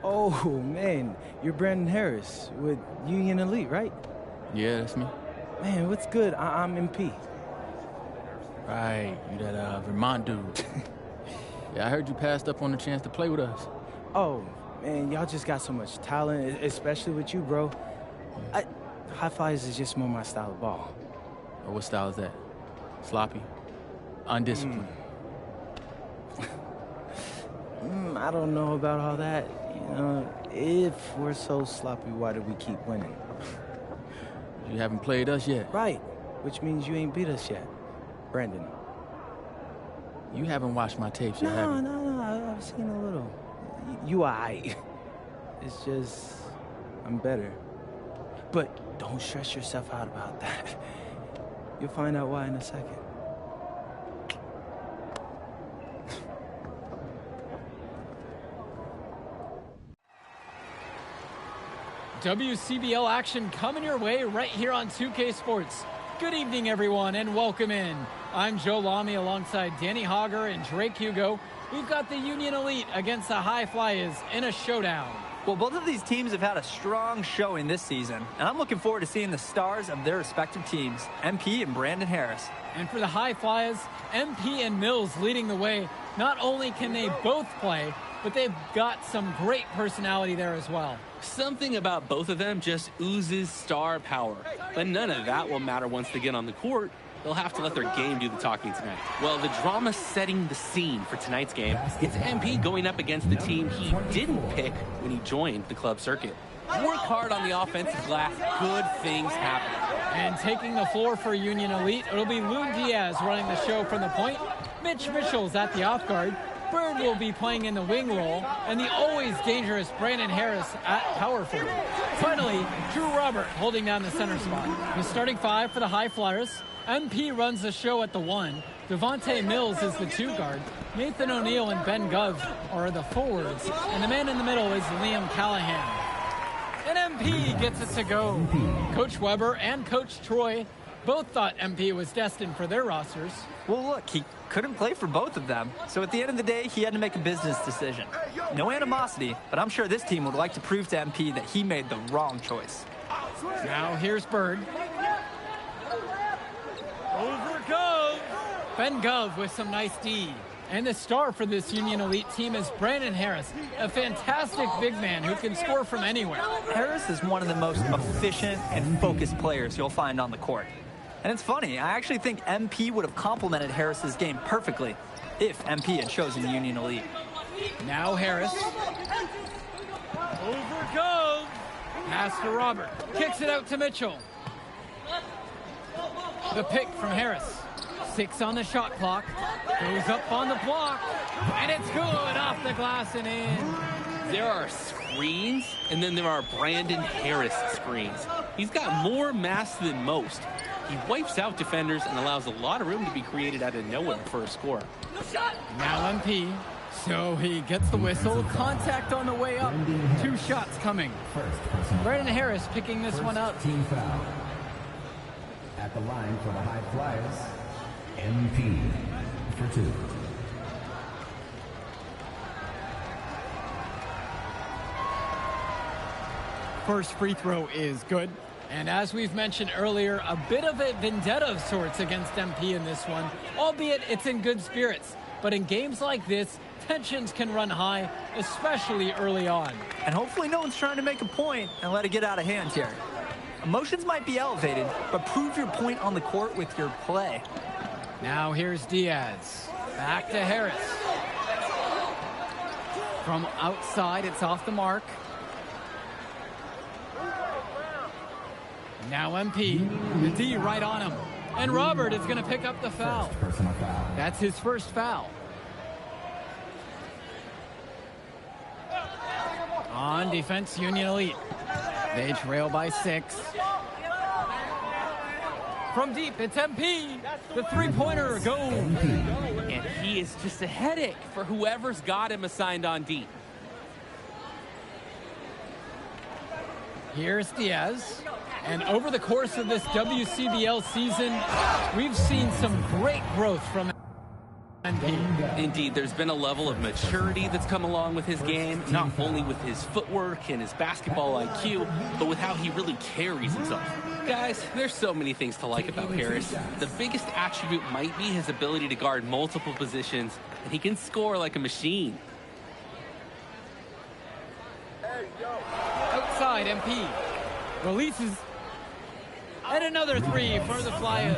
Oh, man, you're Brandon Harris with Union Elite, right? Yeah, that's me. Man, what's good? I'm MP. Right, you that Vermont dude. Yeah, I heard you passed up on the chance to play with us. Oh, man, y'all just got so much talent, especially with you, bro. High Flyers is just more my style of ball. Or what style is that? Sloppy? Undisciplined? I don't know about all that. You know, if we're so sloppy, why do we keep winning? You haven't played us yet. Right, which means you ain't beat us yet. Brandon. You haven't watched my tapes yet, have you? No, I've seen a little. You aight. It's just, I'm better. But don't stress yourself out about that. You'll find out why in a second. WCBL action coming your way right here on 2K Sports. Good evening, everyone, and welcome in. I'm Joe Lamy alongside Danny Hogger and Drake Hugo. We've got the Union Elite against the High Flyers in a showdown. Well, both of these teams have had a strong showing this season, and I'm looking forward to seeing the stars of their respective teams, MP and Brandon Harris. And for the High Flyers, MP and Mills leading the way. Not only can they both play, but they've got some great personality there as well. Something about both of them just oozes star power. But none of that will matter once they get on the court. they'll have to let their game do the talking tonight. Well, the drama setting the scene for tonight's game. It's MP going up against the team he didn't pick when he joined the club circuit. Work hard on the offensive glass, good things happen. And taking the floor for Union Elite, it'll be Loon Diaz running the show from the point. Mitch Mitchell's at the off guard. Bird will be playing in the wing role, and the always dangerous Brandon Harris at power forward. Finally, Drew Robert holding down the center spot. The starting five for the High Flyers. MP runs the show at the 1. Devontae Mills is the 2 guard. Nathan O'Neill and Ben Gov are the forwards, and the man in the middle is Liam Callahan. And MP gets it to go. Coach Weber and Coach Troy both thought MP was destined for their rosters. Well, look, he couldn't play for both of them. So at the end of the day, he had to make a business decision. No animosity, but I'm sure this team would like to prove to MP that he made the wrong choice. Now here's Bird. Over Gov. Ben Gov with some nice D. And the star for this Union Elite team is Brandon Harris, a fantastic big man who can score from anywhere. Harris is one of the most efficient and focused players you'll find on the court. And it's funny, I actually think MP would have complemented Harris's game perfectly if MP had chosen Union Elite. Now Harris. Over Gov. Pass to Robert. Kicks it out to Mitchell. The pick from Harris. 6 on the shot clock. Goes up on the block. And it's good off the glass and in. There are screens, and then there are Brandon Harris screens. He's got more mass than most. He wipes out defenders and allows a lot of room to be created out of nowhere for a score. Now MP. So he gets the whistle. Contact on the way up. 2 shots coming. Brandon Harris picking this one up. Team foul. At the line for the High Flyers, MP for 2. First free throw is good. And as we've mentioned earlier, a bit of a vendetta of sorts against MP in this one, albeit it's in good spirits. But in games like this, tensions can run high, especially early on. And hopefully no one's trying to make a point and let it get out of hand here. Emotions might be elevated, but prove your point on the court with your play. Now here's Diaz. Back to Harris. From outside, it's off the mark. Now MP, the D right on him. And Robert is going to pick up the foul. That's his first foul. On defense, Union Elite. They trail by 6. From deep, it's MP. The three-pointer goes. And he is just a headache for whoever's got him assigned on deep. Here's Diaz. And over the course of this WCBL season, we've seen some great growth from MP. Indeed, there's been a level of maturity that's come along with his game, not only with his footwork and his basketball IQ, but with how he really carries himself. Guys, there's so many things to like about Harris. The biggest attribute might be his ability to guard multiple positions, and he can score like a machine. Outside, MP releases. And another 3 for the Flyers.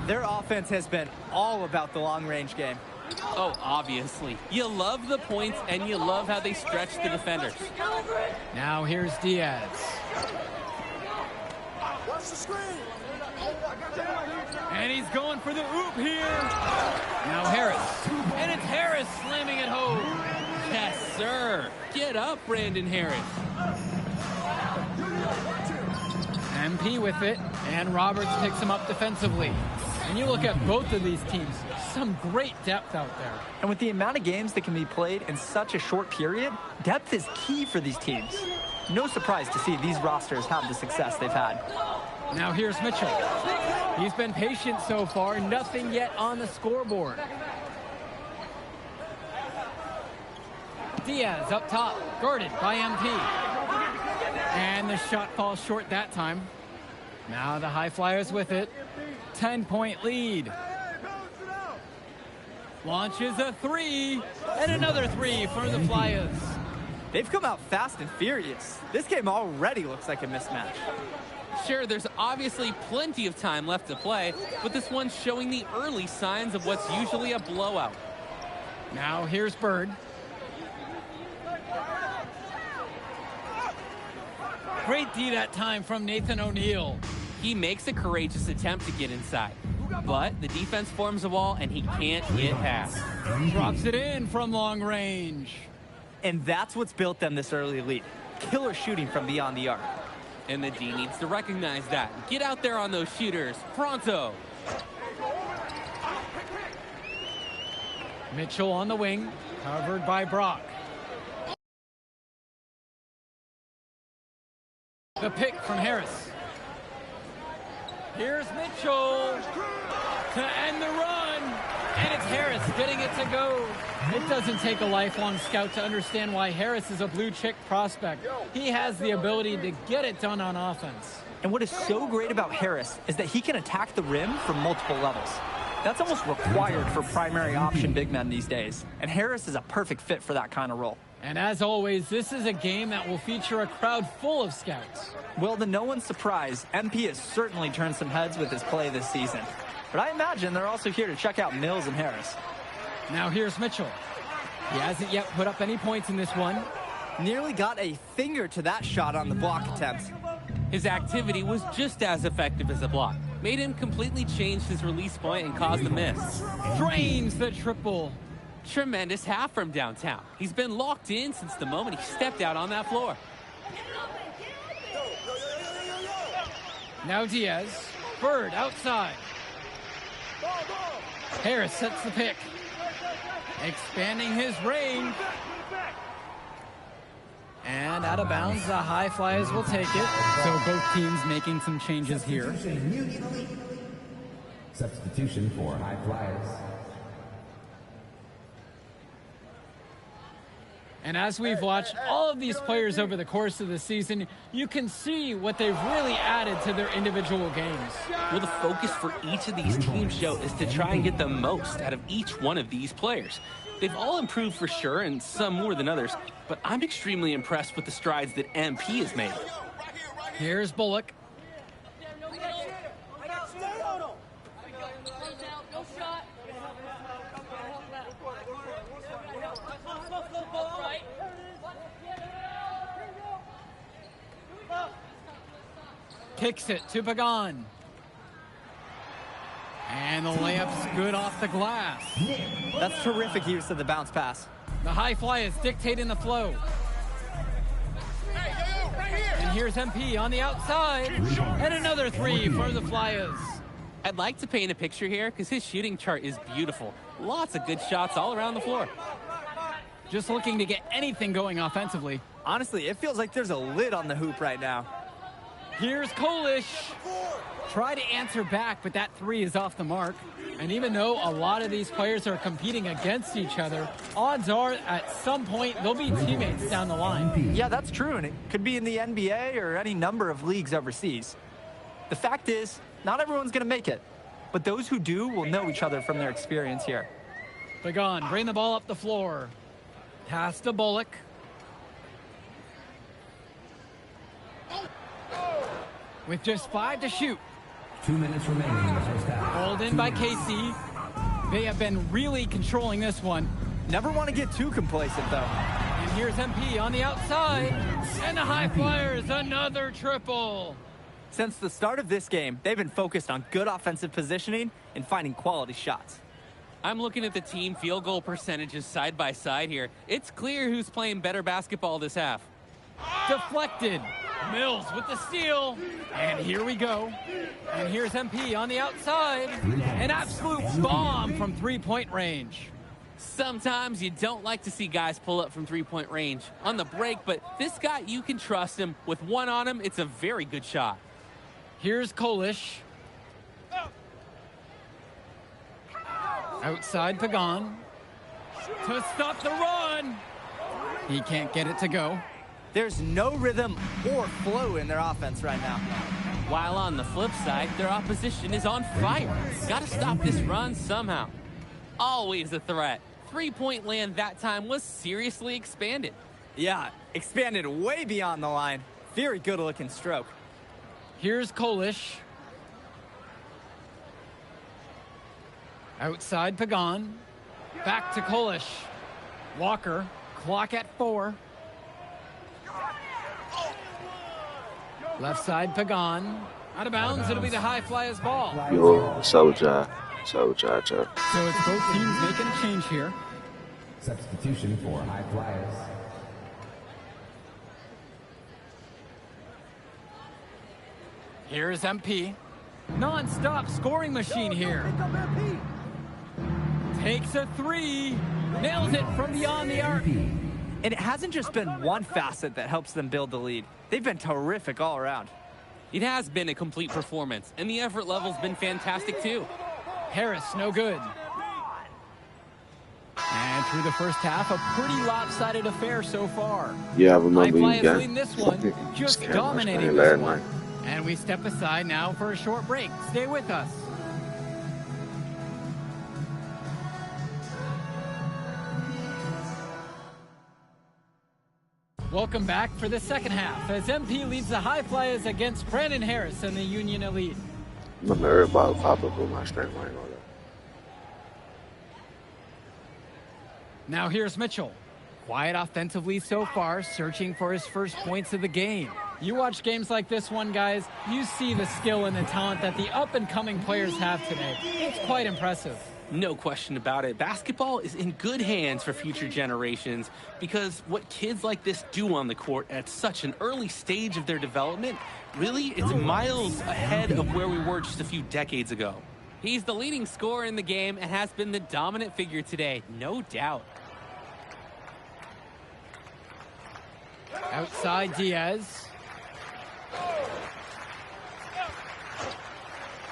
Their offense has been all about the long-range game. Oh, obviously. You love the points, and you love how they stretch the defenders. Now here's Diaz. And he's going for the oop here. Now Harris. And it's Harris slamming it home. Yes, sir. Get up, Brandon Harris. MP with it, and Roberts picks him up defensively. And you look at both of these teams, some great depth out there. And with the amount of games that can be played in such a short period, depth is key for these teams. No surprise to see these rosters have the success they've had. Now here's Mitchell. He's been patient so far, nothing yet on the scoreboard. Diaz up top, guarded by MP. And the shot falls short that time. Now the High Flyers with it. 10-point lead. Launches a 3. And another 3 for the Flyers. They've come out fast and furious. This game already looks like a mismatch. Sure, there's obviously plenty of time left to play, but this one's showing the early signs of what's usually a blowout. Now here's Bird. Great D that time from Nathan O'Neal. He makes a courageous attempt to get inside, but the defense forms a wall and he can't get past. Drops it in from long range. And that's what's built them this early lead. Killer shooting from beyond the arc. And the D needs to recognize that. Get out there on those shooters. Pronto. Mitchell on the wing, covered by Brock. The pick from Harris. Here's Mitchell to end the run. And it's Harris getting it to go. It doesn't take a lifelong scout to understand why Harris is a blue chip prospect. He has the ability to get it done on offense. And what is so great about Harris is that he can attack the rim from multiple levels. That's almost required for primary option big men these days. And Harris is a perfect fit for that kind of role. And as always, this is a game that will feature a crowd full of scouts. Well, to no one's surprise, MP has certainly turned some heads with his play this season. But I imagine they're also here to check out Mills and Harris. Now here's Mitchell. He hasn't yet put up any points in this one. Nearly got a finger to that shot on the block attempt. His activity was just as effective as a block. Made him completely change his release point and caused the miss. Drains the triple. Tremendous half from downtown. He's been locked in since the moment he stepped out on that floor. Now Diaz. Bird outside. Harris sets the pick. Expanding his range. And out of bounds, the High Flyers will take it. So both teams making some changes here. Substitution for High Flyers. And as we've watched all of these players over the course of the season, you can see what they've really added to their individual games. Well, the focus for each of these teams, Joe, is to try and get the most out of each one of these players. They've all improved for sure, and some more than others, but I'm extremely impressed with the strides that MP has made. Here's Bullock. Kicks it to Pagan. And the layup's good off the glass. That's terrific use of the bounce pass. The High Flyers dictating the flow. And here's MP on the outside. And another three for the Flyers. I'd like to paint a picture here because his shooting chart is beautiful. Lots of good shots all around the floor. Just looking to get anything going offensively. Honestly, it feels like there's a lid on the hoop right now. Here's Kolish. Try to answer back, but that three is off the mark. And even though a lot of these players are competing against each other, odds are at some point they'll be teammates down the line. Yeah, that's true, and it could be in the NBA or any number of leagues overseas. The fact is, not everyone's going to make it, but those who do will know each other from their experience here. Pagan, bring the ball up the floor. Pass to Bullock. With just 5 to shoot. 2 minutes remaining in the first half. Hauled in by Casey. They have been really controlling this one. Never want to get too complacent, though. And here's MP on the outside. And the High Flyers, another triple. Since the start of this game, they've been focused on good offensive positioning and finding quality shots. I'm looking at the team field goal percentages side by side here. It's clear who's playing better basketball this half. Deflected. Mills with the steal. And here we go. And here's MP on the outside. An absolute bomb from three-point range. Sometimes you don't like to see guys pull up from three-point range on the break, but this guy, you can trust him. With one on him, it's a very good shot. Here's Kolish. Outside Pagan. To stop the run. He can't get it to go. There's no rhythm or flow in their offense right now. While on the flip side, their opposition is on fire. Got to stop this run somehow. Always a threat. Three-point land that time was seriously expanded. Yeah, expanded way beyond the line. Very good-looking stroke. Here's Kolish. Outside Pagan. Back to Kolish. Walker. Clock at 4. Left side Pagan. Out of bounds. It'll be the High Flyers ball. Yo, Soldier. So it's both teams making a change here. Substitution for High Flyers. Here's MP. Non-stop scoring machine here. Takes a 3. Nails it from beyond the arc. And it hasn't just been one facet that helps them build the lead. They've been terrific all around. It has been a complete performance, and the effort level's been fantastic too. Harris, no good. And through the first half, a pretty lopsided affair so far. Yeah, I remember High you Flyers leading this one, just dominating this one. And we step aside now for a short break. Stay with us. Welcome back for the second half as MP leads the High Flyers against Brandon Harris and the Union Elite. Remember everybody pop up on my strength line on that. Now here's Mitchell. Quiet offensively so far, searching for his first points of the game. You watch games like this one, guys, you see the skill and the talent that the up-and-coming players have today. It's quite impressive. No question about it. Basketball is in good hands for future generations because what kids like this do on the court at such an early stage of their development, really, it's miles ahead of where we were just a few decades ago. He's the leading scorer in the game and has been the dominant figure today, no doubt. Outside Diaz.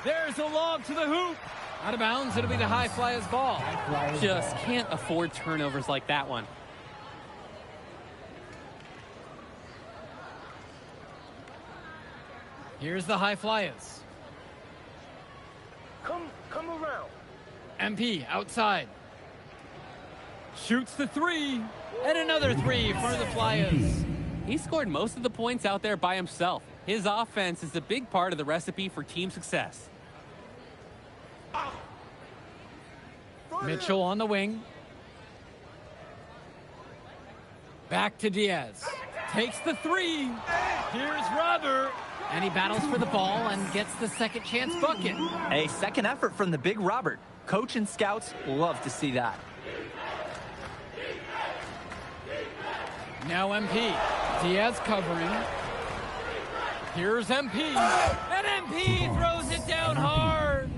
There's a lob to the hoop. Out of bounds, it'll be the High Flyers ball. Just can't afford turnovers like that one. Here's the High Flyers. Come around. MP outside. Shoots the 3. And another 3 for the Flyers. He scored most of the points out there by himself. His offense is a big part of the recipe for team success. Mitchell on the wing. Back to Diaz. Takes the 3. Here's Robert. And he battles for the ball and gets the second chance bucket. A second effort from the big Robert. Coach and scouts love to see that. Now MP. Diaz covering. Here's MP. And MP throws it down hard.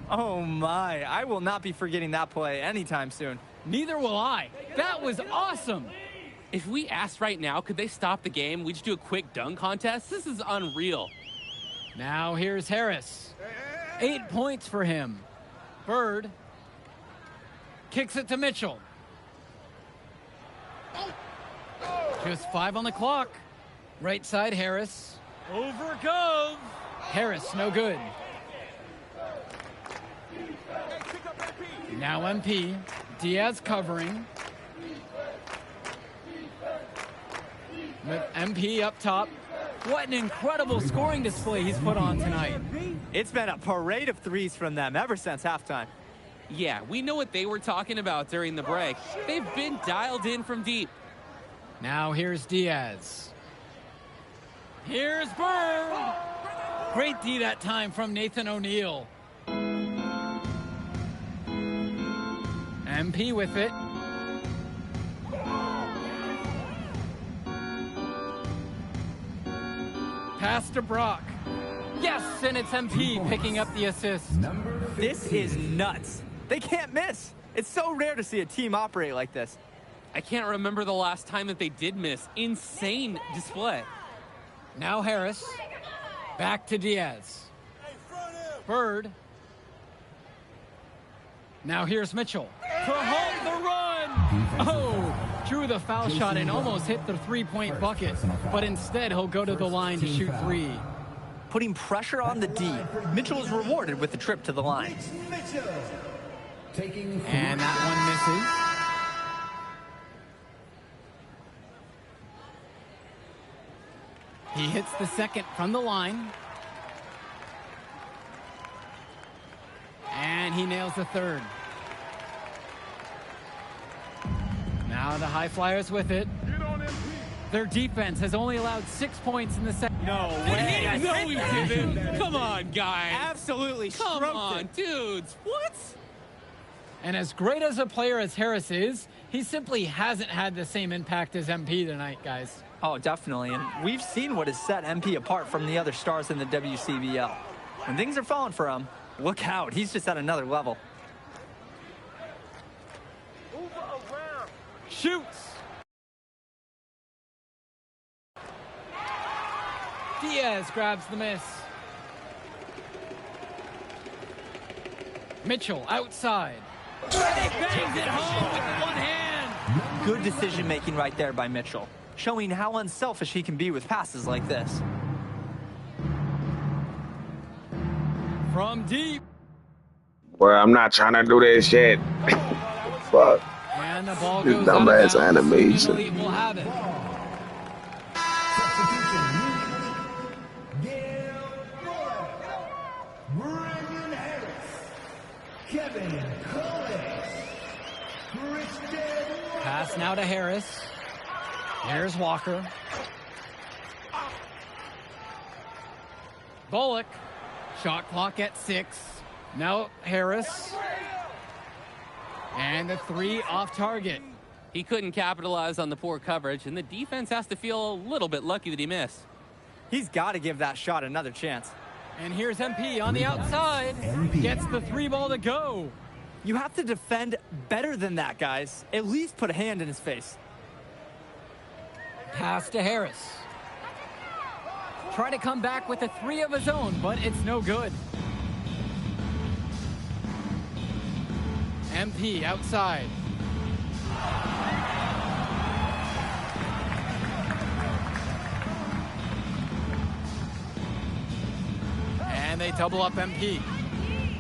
Oh my, I will not be forgetting that play anytime soon. Neither will I. That was awesome. If we asked right now, could they stop the game? We just do a quick dunk contest? This is unreal. Now here's Harris. 8 points for him. Bird kicks it to Mitchell. Just 5 on the clock. Right side Harris. Over Gove. Harris, no good. Now MP. Diaz covering. With MP up top. What an incredible scoring display he's put on tonight. It's been a parade of threes from them ever since halftime. Yeah, we know what they were talking about during the break. They've been dialed in from deep. Now here's Diaz. Here's Bird. Great D that time from Nathan O'Neal. MP with it. Pass to Brock. Yes, and it's MP picking up the assist. This is nuts. They can't miss. It's so rare to see a team operate like this. I can't remember the last time that they did miss. Insane display. Now Harris. Back to Diaz. Bird. Now here's Mitchell. To halt the run. Oh, drew the foul shot and almost hit the three-point bucket. But instead, he'll go to the line to shoot 3. Putting pressure on the D. Mitchell is rewarded with the trip to the line. And that one misses. He hits the second from the line. he nails the third. Now the High Flyers with it. Their defense has only allowed 6 points in the second. No way. No, he didn't. Come on, guys. Absolutely Come stroked on, it. dudes. What? And as great as a player as Harris is, he simply hasn't had the same impact as MP tonight, guys. Oh, definitely. And we've seen what has set MP apart from the other stars in the WCBL. When things are falling for him, look out. He's just at another level. Shoots. Diaz grabs the miss. Mitchell outside. And he bangs it home with one hand. Good decision-making right there by Mitchell, showing how unselfish he can be with passes like this. From deep. Well, I'm not trying to do that shit. Fuck. And the ball This goes out of dumbass bounds. animation. Union Elite will have it. Brandon Harris, Kevin Collins, Christian. Pass now to Harris. Here's Walker. Bullock. Shot clock at 6. Now Harris. And the 3 off target. He couldn't capitalize on the poor coverage, and the defense has to feel a little bit lucky that he missed. He's got to give that shot another chance. And here's MP on the outside. Gets the 3 ball to go. You have to defend better than that, guys. At least put a hand in his face. Pass to Harris. Try to come back with a 3 of his own, but it's no good. MP outside. And they double up MP.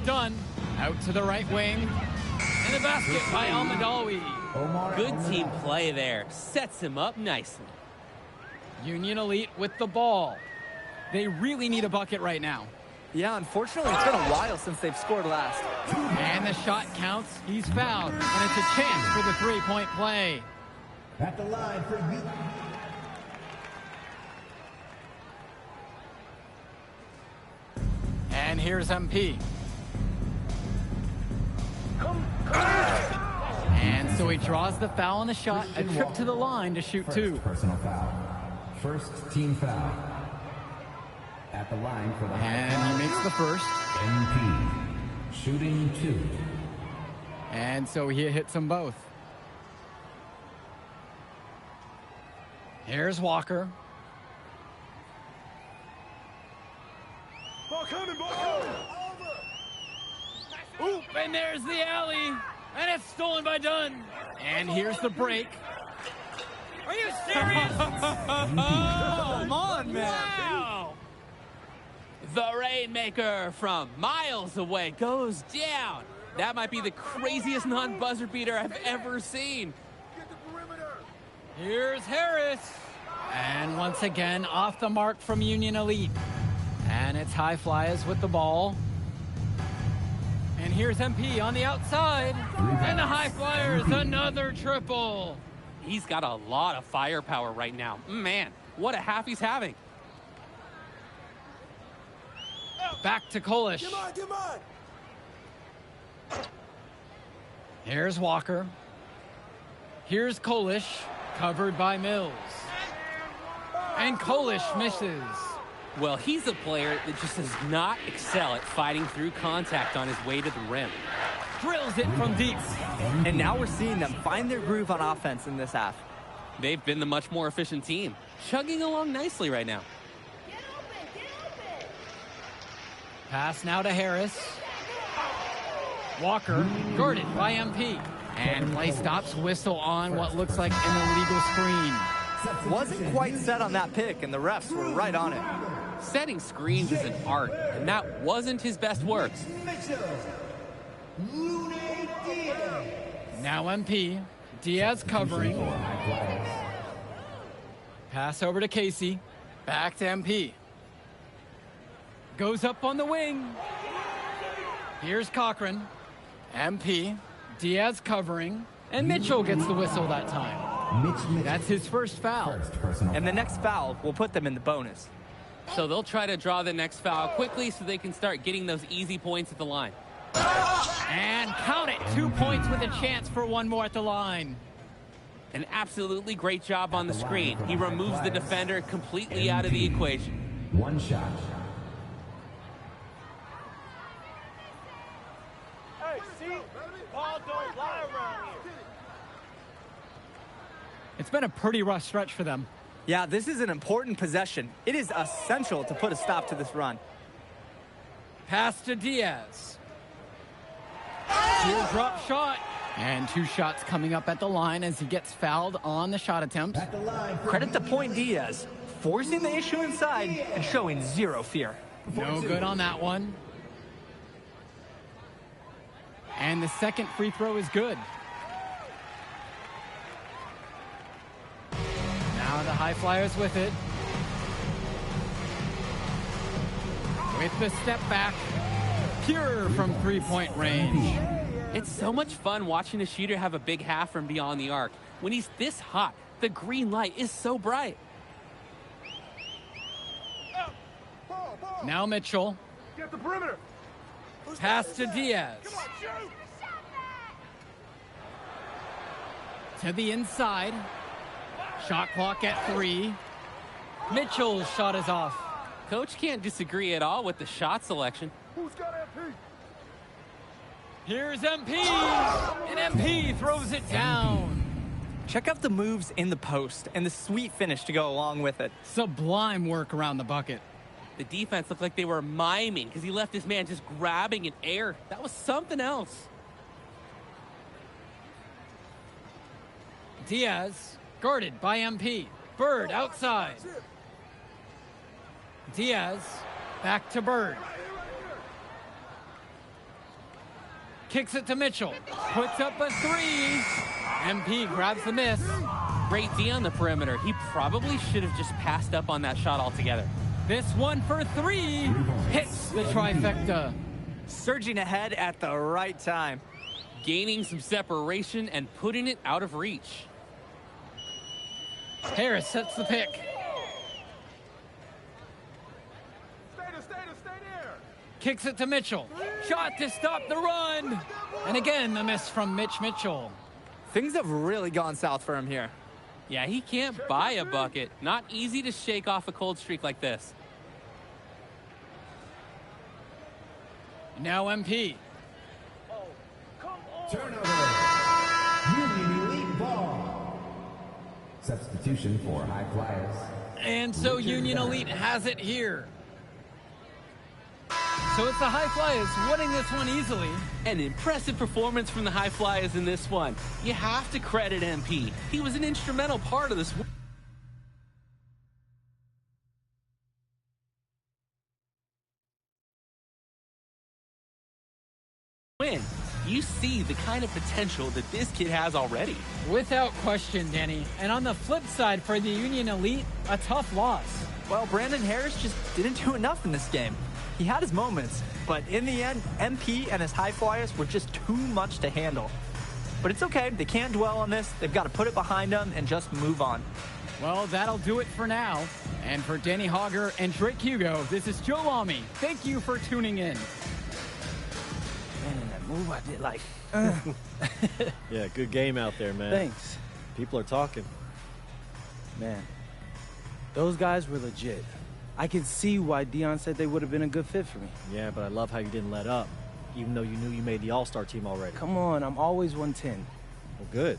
Done. Out to the right wing. And the basket by Almadawi. Good team play there. Sets him up nicely. Union Elite with the ball. They really need a bucket right now. Yeah, unfortunately, it's been a while since they've scored last. And the shot counts. He's fouled. And it's a chance for the 3-point play. At the line for you. And here's MP. And so he draws the foul on the shot. A trip to the line to shoot 2. Personal foul. First team foul. At the line for the And he makes the first. MP. Shooting 2. And so he hits them both. Here's Walker. Ball coming, ball coming. Oop, and there's the alley. And it's stolen by Dunn. And here's the break. Are you serious? Come on, man. Wow! The Rainmaker from miles away goes down. That might be the craziest non-buzzer beater I've ever seen. Here's Harris. And once again, off the mark from Union Elite. And it's High Flyers with the ball. And here's MP on the outside. And the High Flyers, another triple. He's got a lot of firepower right now. Man, what a half he's having. Back to Kolish. Come on. Here's Walker. Here's Kolish, covered by Mills. And Kolish misses. Well, he's a player that just does not excel at fighting through contact on his way to the rim. Drills it from deep. And now we're seeing them find their groove on offense in this half. They've been the much more efficient team, chugging along nicely right now. Pass now to Harris. Walker, guarded by MP. And play stops, whistle on what looks like an illegal screen. Wasn't quite set on that pick, and the refs were right on it. Setting screens is an art, and that wasn't his best work. Now MP. Diaz covering. Pass over to Casey. Back to MP. Goes up on the wing. Here's Cochran. MP, Diaz covering, and Mitchell gets the whistle that time. That's his first foul. And the next foul will put them in the bonus. So they'll try to draw the next foul quickly so they can start getting those easy points at the line. And count it, 2 points with a chance for one more at the line. An absolutely great job on the screen. He removes the defender completely out of the equation. One shot. Hey, see? Ball don't lie around here. It's been a pretty rough stretch for them. Yeah, this is an important possession. It is essential to put a stop to this run. Pass to Diaz. Teardrop shot. And 2 shots coming up at the line as he gets fouled on the shot attempt. Credit to Point Diaz, forcing the issue inside and showing zero fear. No good on that one. And the second free throw is good. Now the High Flyers with it. With the step back. Pure from three-point range. It's so much fun watching a shooter have a big half from beyond the arc. When he's this hot, the green light is so bright. Now Mitchell. Get the perimeter. Pass to Diaz. To the inside. Shot clock at 3. Mitchell's shot is off. Coach can't disagree at all with the shot selection. Who's got MP? Here's MP. And MP throws it down. Check out the moves in the post and the sweet finish to go along with it. Sublime work around the bucket. The defense looked like they were miming because he left his man just grabbing in air. That was something else. Diaz guarded by MP. Bird outside. Diaz back to Bird. Kicks it to Mitchell. Puts up a 3. MP grabs the miss. Great D on the perimeter. He probably should have just passed up on that shot altogether. This one for 3. Hits the trifecta. Surging ahead at the right time. Gaining some separation and putting it out of reach. Harris sets the pick. Stay there. Kicks it to Mitchell. Shot to stop the run. And again, the miss from Mitch Mitchell. Things have really gone south for him here. Yeah, he can't buy a bucket. Not easy to shake off a cold streak like this. Now MP. Turnover. Union Elite ball. Substitution for High Flyers. And so Union Elite has it here. So it's the High Flyers winning this one easily. An impressive performance from the High Flyers in this one. You have to credit MP. He was an instrumental part of this win. You see the kind of potential that this kid has already. Without question, Danny. And on the flip side for the Union Elite, a tough loss. Well, Brandon Harris just didn't do enough in this game. He had his moments, but in the end, MP and his High Flyers were just too much to handle. But it's okay. They can't dwell on this. They've got to put it behind them and just move on. Well, that'll do it for now. And for Danny Hogger and Drake Hugo, this is Joe Lamy. Thank you for tuning in. Man, in that move I did like... Yeah, good game out there, man. Thanks. People are talking. Man, those guys were legit. I can see why Dion said they would have been a good fit for me. Yeah, but I love how you didn't let up, even though you knew you made the All-Star team already. Come on, I'm always 110. Well, good.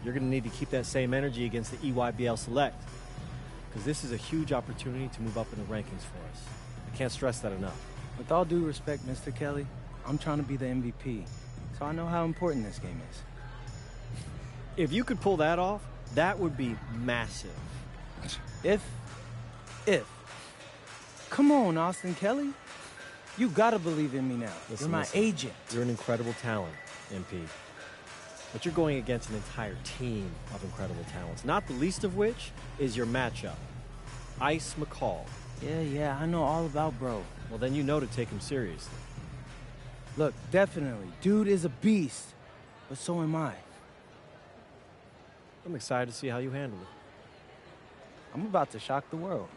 You're going to need to keep that same energy against the EYBL Select, because this is a huge opportunity to move up in the rankings for us. I can't stress that enough. With all due respect, Mr. Kelly, I'm trying to be the MVP, so I know how important this game is. If you could pull that off, that would be massive. If. Come on, Austin Kelly. You gotta believe in me now. You're my agent. You're an incredible talent, MP. But you're going against an entire team of incredible talents, not the least of which is your matchup, Ice McCall. Yeah, I know all about bro. Well, then you know to take him seriously. Look, definitely, dude is a beast, but so am I. I'm excited to see how you handle it. I'm about to shock the world.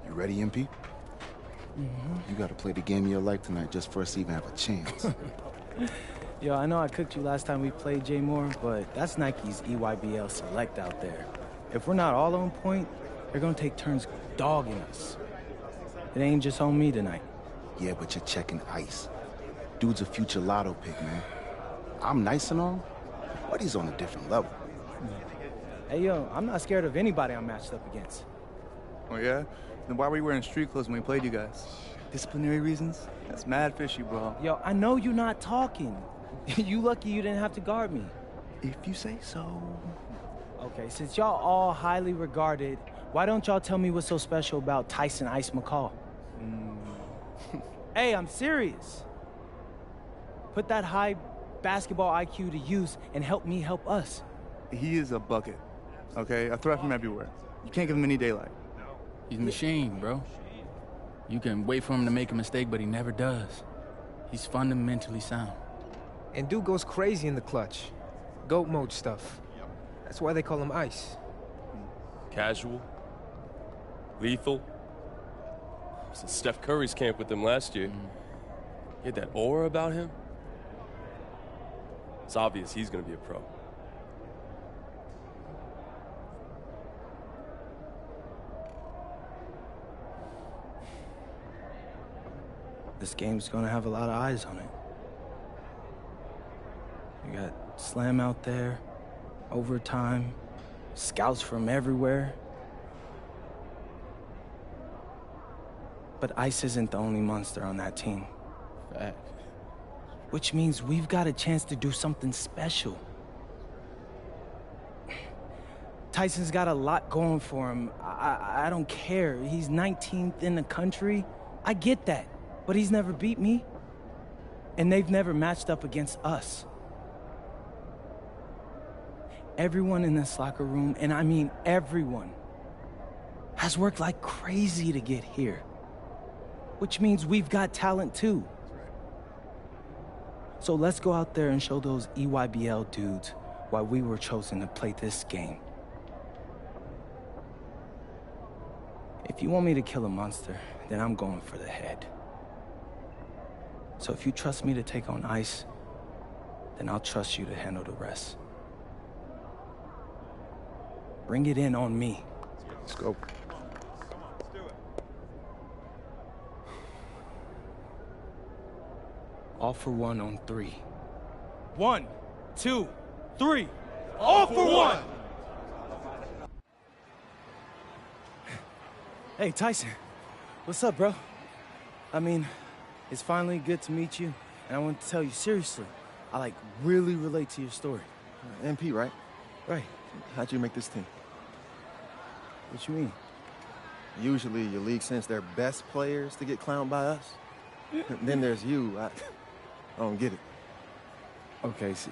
You ready, MP? You gotta play the game of your life tonight just for us to even have a chance. Yo, I know I cooked you last time we played J Moore, but that's Nike's EYBL Select out there. If we're not all on point, they're gonna take turns dogging us. It ain't just on me tonight. Yeah, but you're checking ice. Dude's a future lotto pick, man. I'm nice and all, but he's on a different level. Hey, yo, I'm not scared of anybody I'm matched up against. Oh, yeah? Then why were you wearing street clothes when we played you guys? Disciplinary reasons? That's mad fishy, bro. Yo, I know you're not talking. You lucky you didn't have to guard me. If you say so. Okay, since y'all all highly regarded, why don't y'all tell me what's so special about Tyson Ice McCall? Hey, I'm serious. Put that high basketball IQ to use and help me help us. He is a bucket, okay? A threat from everywhere. You can't give him any daylight. He's a machine, bro. You can wait for him to make a mistake, but he never does. He's fundamentally sound. And dude goes crazy in the clutch. GOAT mode stuff. That's why they call him Ice. Casual. Lethal. I was in Steph Curry's camp with him last year. He had that aura about him. It's obvious he's going to be a pro. This game's gonna have a lot of eyes on it. You got Slam out there, overtime, scouts from everywhere. But Ice isn't the only monster on that team. Fact. Which means we've got a chance to do something special. Tyson's got a lot going for him. I don't care. He's 19th in the country. I get that. But he's never beat me. And they've never matched up against us. Everyone in this locker room, and I mean everyone, has worked like crazy to get here. Which means we've got talent too. So let's go out there and show those EYBL dudes why we were chosen to play this game. If you want me to kill a monster, then I'm going for the head. So if you trust me to take on Ice, then I'll trust you to handle the rest. Bring it in on me. Let's go. All for one on 3. 1, 2, 3. All for one! Hey, Tyson. What's up, bro? I mean, it's finally good to meet you, and I want to tell you seriously, I really relate to your story. MP, right? Right. How'd you make this team? What you mean? Usually your league sends their best players to get clowned by us. Then there's you. I don't get it. Okay, see,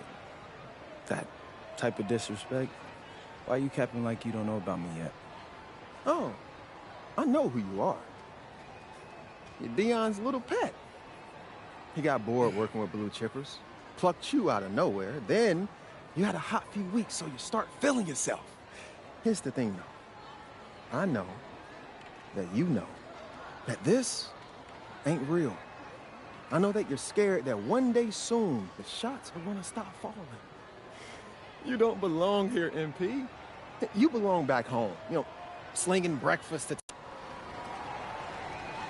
that type of disrespect, why you capping like you don't know about me yet? Oh, I know who you are. You're Dion's little pet. He got bored working with blue chippers, plucked you out of nowhere, then you had a hot few weeks, so you start feeling yourself. Here's the thing, though. I know that you know that this ain't real. I know that you're scared that one day soon the shots are gonna stop falling. You don't belong here, MP. You belong back home, slinging breakfast at...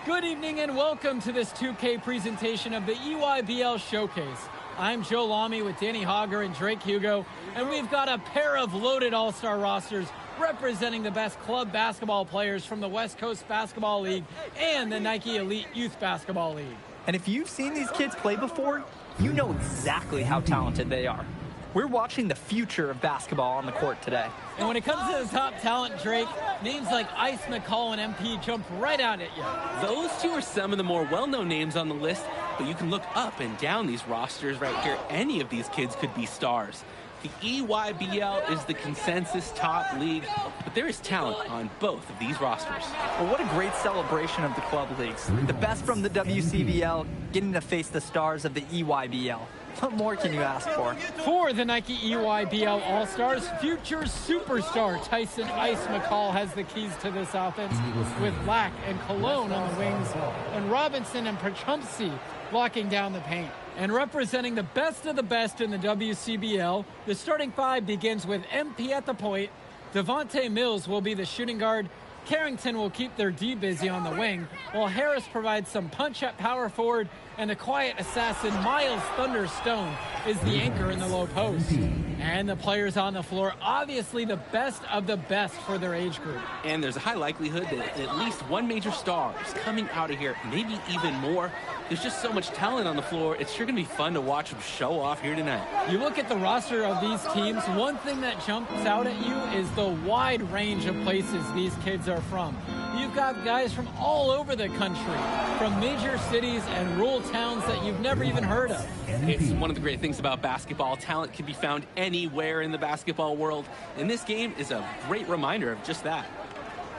Good evening and welcome to this 2K presentation of the EYBL Showcase. I'm Joe Lamy with Danny Hogger and Drake Hugo, and we've got a pair of loaded all-star rosters representing the best club basketball players from the West Coast Basketball League and the Nike Elite Youth Basketball League. And if you've seen these kids play before, you know exactly how talented they are. We're watching the future of basketball on the court today. And when it comes to the top talent, Drake, names like Ice McCall and MP jump right out at you. Those two are some of the more well-known names on the list, but you can look up and down these rosters right here. Any of these kids could be stars. The EYBL is the consensus top league, but there is talent on both of these rosters. Well, what a great celebration of the club leagues. The best from the WCBL getting to face the stars of the EYBL. What more can you ask for? For the Nike EYBL All-Stars, future superstar Tyson Ice McCall has the keys to this offense, with Black and Cologne on the wings, and Robinson and Prachumpsy blocking down the paint. And representing the best of the best in the WCBL, the starting five begins with MP at the point. Devontae Mills will be the shooting guard. Carrington will keep their D busy on the wing, while Harris provides some punch at power forward, and the quiet assassin Miles Thunderstone is the anchor in the low post. And the players on the floor, obviously the best of the best for their age group. And there's a high likelihood that at least one major star is coming out of here, maybe even more. There's just so much talent on the floor. It's sure going to be fun to watch them show off here tonight. You look at the roster of these teams, one thing that jumps out at you is the wide range of places these kids are from. You've got guys from all over the country, from major cities and rural towns that you've never even heard of. It's one of the great things about basketball. Talent can be found anywhere in the basketball world, and this game is a great reminder of just that.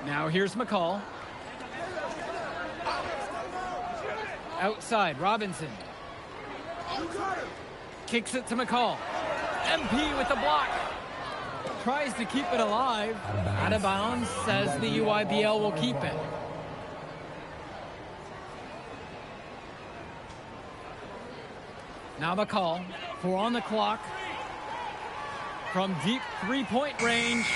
Now here's McCall. Outside, Robinson. Kicks it to McCall. MP with the block. Tries to keep it alive. Out of bounds, says the EYBL will keep it. Now McCall, 4 on the clock. From deep three-point range,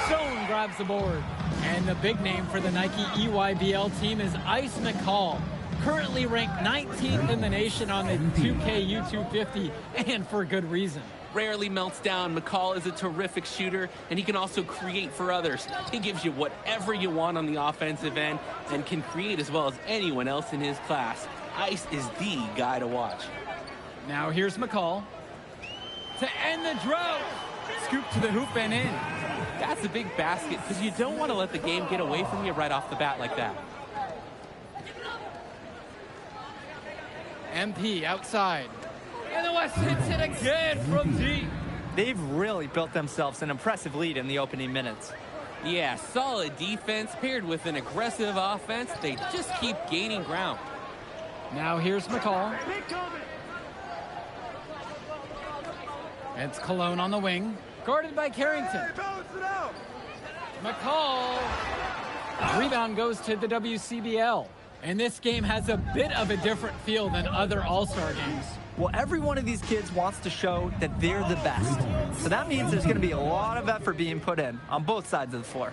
Stone grabs the board. And the big name for the Nike EYBL team is Ice McCall. Currently ranked 19th in the nation on the 2K U250, and for good reason. Rarely melts down. McCall is a terrific shooter, and he can also create for others. He gives you whatever you want on the offensive end and can create as well as anyone else in his class. Ice is the guy to watch. Now here's McCall to end the drought. Scoop to the hoop and in. That's a big basket because you don't want to let the game get away from you right off the bat like that. MP outside. And the West hits it again from deep. They've really built themselves an impressive lead in the opening minutes. Yeah, solid defense paired with an aggressive offense. They just keep gaining ground. Now here's McCall. It's Cologne on the wing, guarded by Carrington. McCall. Rebound goes to the WCBL. And this game has a bit of a different feel than other All-Star games. Well, every one of these kids wants to show that they're the best. So that means there's going to be a lot of effort being put in on both sides of the floor.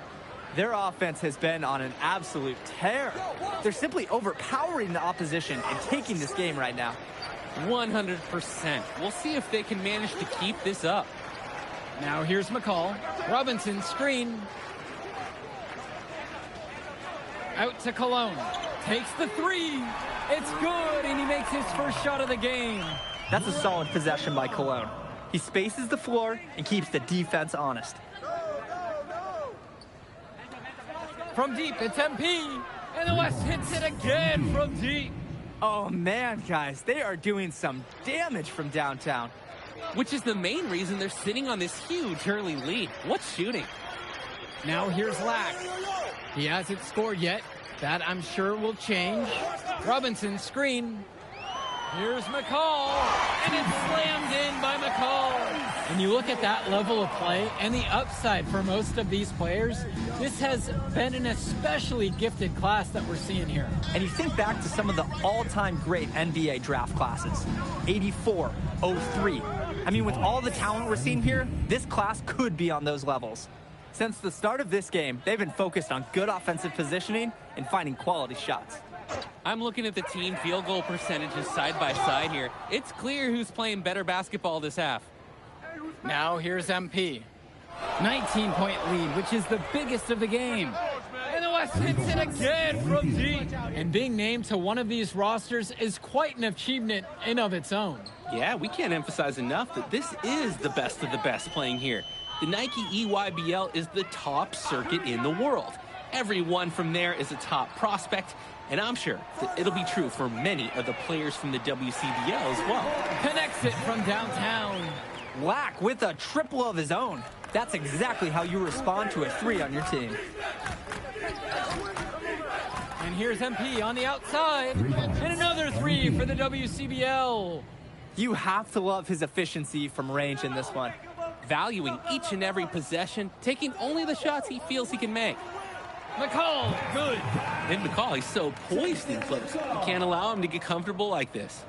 Their offense has been on an absolute tear. They're simply overpowering the opposition and taking this game right now. 100%. We'll see if they can manage to keep this up. Now here's McCall. Robinson screen. Out to Cologne. Takes the three. It's good, and he makes his first shot of the game. That's a solid possession by Cologne. He spaces the floor and keeps the defense honest. From deep, it's MP. And the West hits it again from deep. Oh, man, guys, they are doing some damage from downtown. Which is the main reason they're sitting on this huge early lead. What's shooting? Now here's Lack. He hasn't scored yet. That, I'm sure, will change. Robinson screen. Here's McCall. And it's slammed in by McCall. And you look at that level of play and the upside for most of these players, this has been an especially gifted class that we're seeing here. And you think back to some of the all-time great NBA draft classes. 84, 03. I mean, with all the talent we're seeing here, this class could be on those levels. Since the start of this game, they've been focused on good offensive positioning and finding quality shots. I'm looking at the team field goal percentages side by side here. It's clear who's playing better basketball this half. Now here's MP. 19-point lead, which is the biggest of the game. And the West hits it again from deep. And being named to one of these rosters is quite an achievement in of its own. Yeah, we can't emphasize enough that this is the best of the best playing here. The Nike EYBL is the top circuit in the world. Everyone from there is a top prospect, and I'm sure that it'll be true for many of the players from the WCBL as well. Connects it from downtown. Lack with a triple of his own. That's exactly how you respond to a 3 on your team. And here's MP on the outside. And another 3 for the WCBL. You have to love his efficiency from range in this one. Valuing each and every possession, taking only the shots he feels he can make. McCall, good. And McCall, he's so poised and close. You can't allow him to get comfortable like this.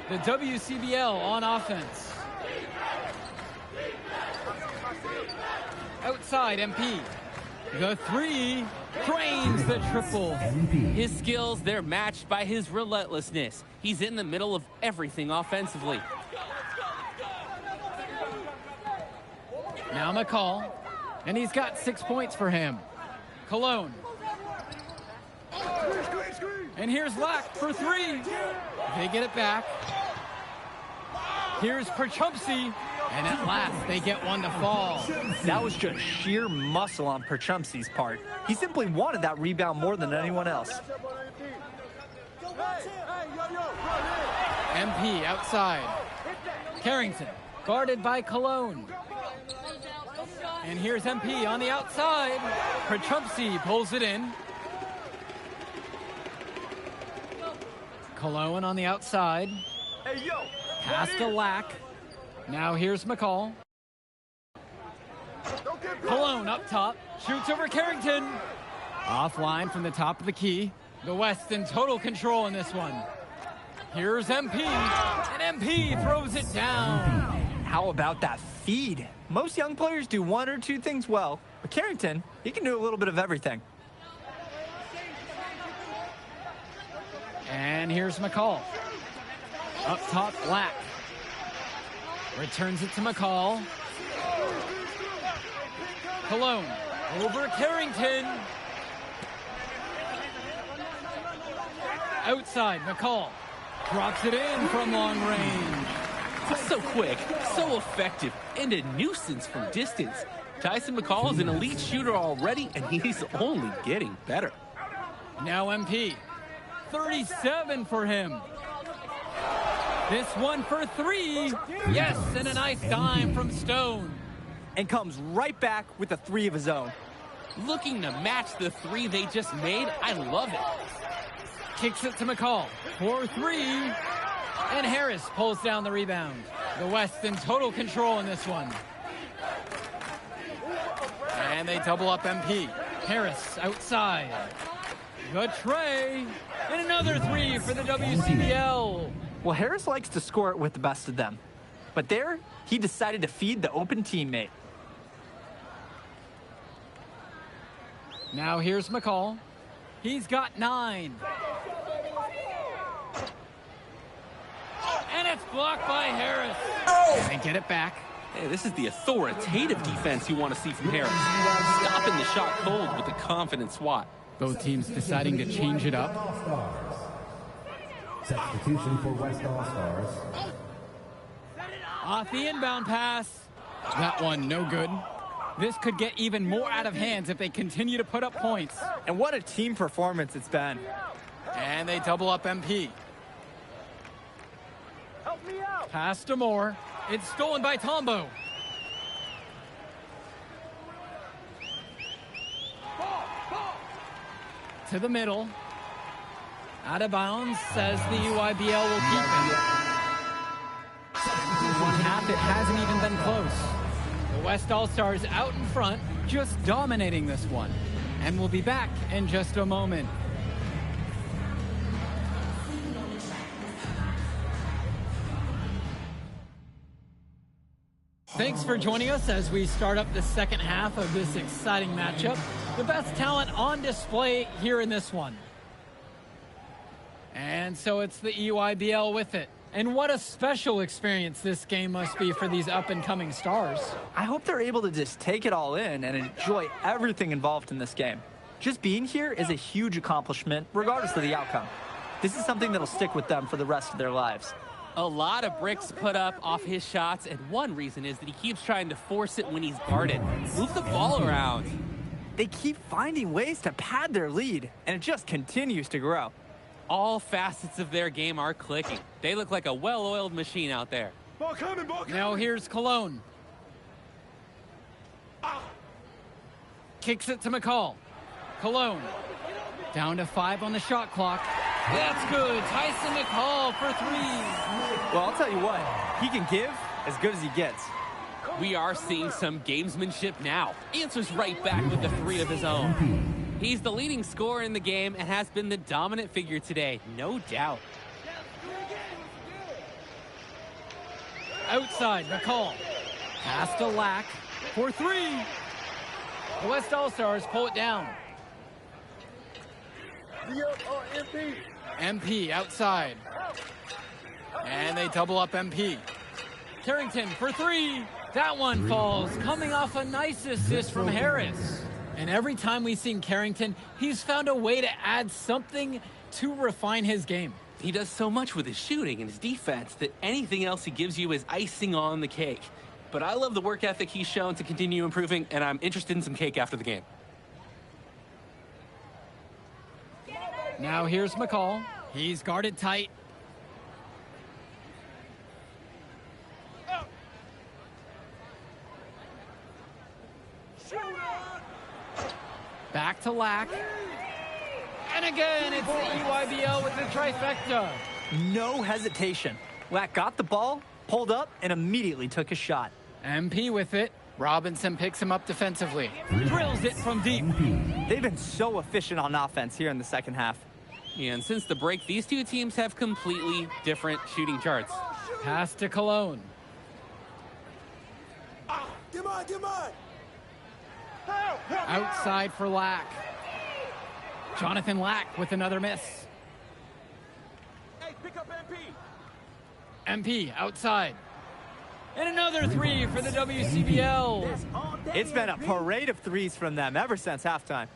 The WCBL on offense. Outside, MP. The 3 drains the triple. His skills, they're matched by his relentlessness. He's in the middle of everything offensively. Now McCall, and he's got 6 points for him. Cologne. And here's Lack for 3. They get it back. Here's Perchumpsey, and at last they get one to fall. That was just sheer muscle on Perchumpsey's part. He simply wanted that rebound more than anyone else. MP outside. Carrington, guarded by Cologne. And here's MP on the outside. Perchumpsey pulls it in. Cologne on the outside. Pass to Lack. Now here's McCall. Cologne up top. Shoots over Carrington. Offline from the top of the key. The West in total control in this one. Here's MP. And MP throws it down. How about that feed? Most young players do 1 or 2 things well, but Carrington, he can do a little bit of everything. And here's McCall. Up top, Lack. Returns it to McCall. Cologne over Carrington. Outside, McCall. Drops it in from long range. So quick, so effective, and a nuisance from distance. Tyson McCall is an elite shooter already, and he's only getting better. Now MP. 37 for him. This one for 3. Yes, and a nice dime from Stone. And comes right back with a 3 of his own. Looking to match the 3 they just made. I love it. Kicks it to McCall for 3. And Harris pulls down the rebound. The West in total control in this one. And they double up MP. Harris outside. The tray. And another 3 for the WCBL. Well, Harris likes to score it with the best of them. But there, he decided to feed the open teammate. Now here's McCall. He's got 9. And it's blocked by Harris. And they get it back. Hey, this is the authoritative defense you want to see from Harris. Stopping the shot cold with a confident swat. Both teams deciding to change it up. Substitution for West All-Stars. Off the inbound pass. That one no good. This could get even more out of hands if they continue to put up points. And what a team performance it's been. And they double up MP. Pass to Moore. It's stolen by Tombo. To the middle. Out of bounds, says the UIBL will keep him. One half, it hasn't even been close. The West All-Stars out in front, just dominating this one. And we'll be back in just a moment. Thanks for joining us as we start up the second half of this exciting matchup. The best talent on display here in this one. And so it's the EYBL with it. And what a special experience this game must be for these up-and-coming stars. I hope they're able to just take it all in and enjoy everything involved in this game. Just being here is a huge accomplishment, regardless of the outcome. This is something that'll stick with them for the rest of their lives. A lot of bricks put up off his shots, and one reason is that he keeps trying to force it when he's guarded. Move the ball around. They keep finding ways to pad their lead, and it just continues to grow. All facets of their game are clicking. They look like a well-oiled machine out there. Ball coming. Now here's Cologne. Kicks it to McCall. Cologne. Down to 5 on the shot clock. That's good. Tyson McCall for 3. Well, I'll tell you what. He can give as good as he gets. We are seeing some gamesmanship now. Answers right back with the 3 of his own. He's the leading scorer in the game and has been the dominant figure today, no doubt. Outside, McCall. Pass to Lack for 3. The West All-Stars pull it down. MP outside. And they double up MP. Carrington for 3. That one falls, coming off a nice assist from Harris. And every time we've seen Carrington, he's found a way to add something to refine his game. He does so much with his shooting and his defense that anything else he gives you is icing on the cake. But I love the work ethic he's shown to continue improving, and I'm interested in some cake after the game. Now here's McCall. He's guarded tight. Back to Lack. And again, it's the EYBL with the trifecta. No hesitation. Lack got the ball, pulled up, and immediately took a shot. MP with it. Robinson picks him up defensively. Drills it from deep. They've been so efficient on offense here in the second half. Yeah, and since the break, these two teams have completely different shooting charts. Pass to Cologne. Come on. Outside for Lack. Jonathan Lack with another miss. Hey, pick up MP. MP outside. And another 3 for the WCBL. It's been a parade of 3s from them ever since halftime.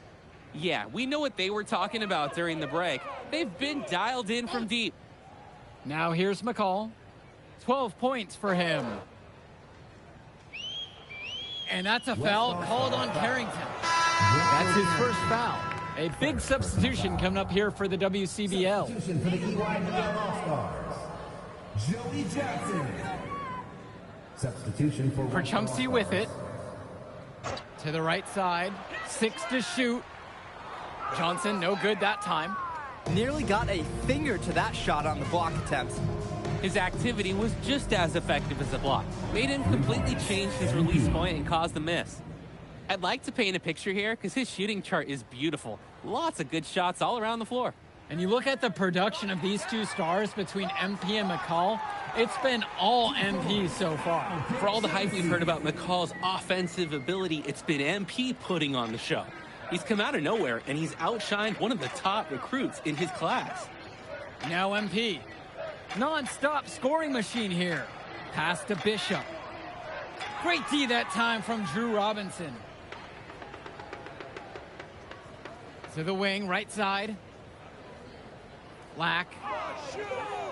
Yeah, we know what they were talking about during the break. They've been dialed in from deep. Now here's McCall. 12 points for him. And that's a foul called on Carrington. That's his first foul. A big substitution coming up here for the WCBL. Substitution for the EYBL All-Stars. Joey Johnson. Substitution for Chumsey with it. To the right side. 6 to shoot. Johnson, no good that time. Nearly got a finger to that shot on the block attempt. His activity was just as effective as the block. Made him completely change his release point and caused the miss. I'd like to paint a picture here because his shooting chart is beautiful. Lots of good shots all around the floor. And you look at the production of these two stars between MP and McCall, it's been all MP so far. For all the hype we've heard about McCall's offensive ability, it's been MP putting on the show. He's come out of nowhere, and he's outshined one of the top recruits in his class. Now MP. Non-stop scoring machine here. Pass to Bishop. Great D that time from Drew Robinson. To the wing, right side. Lack.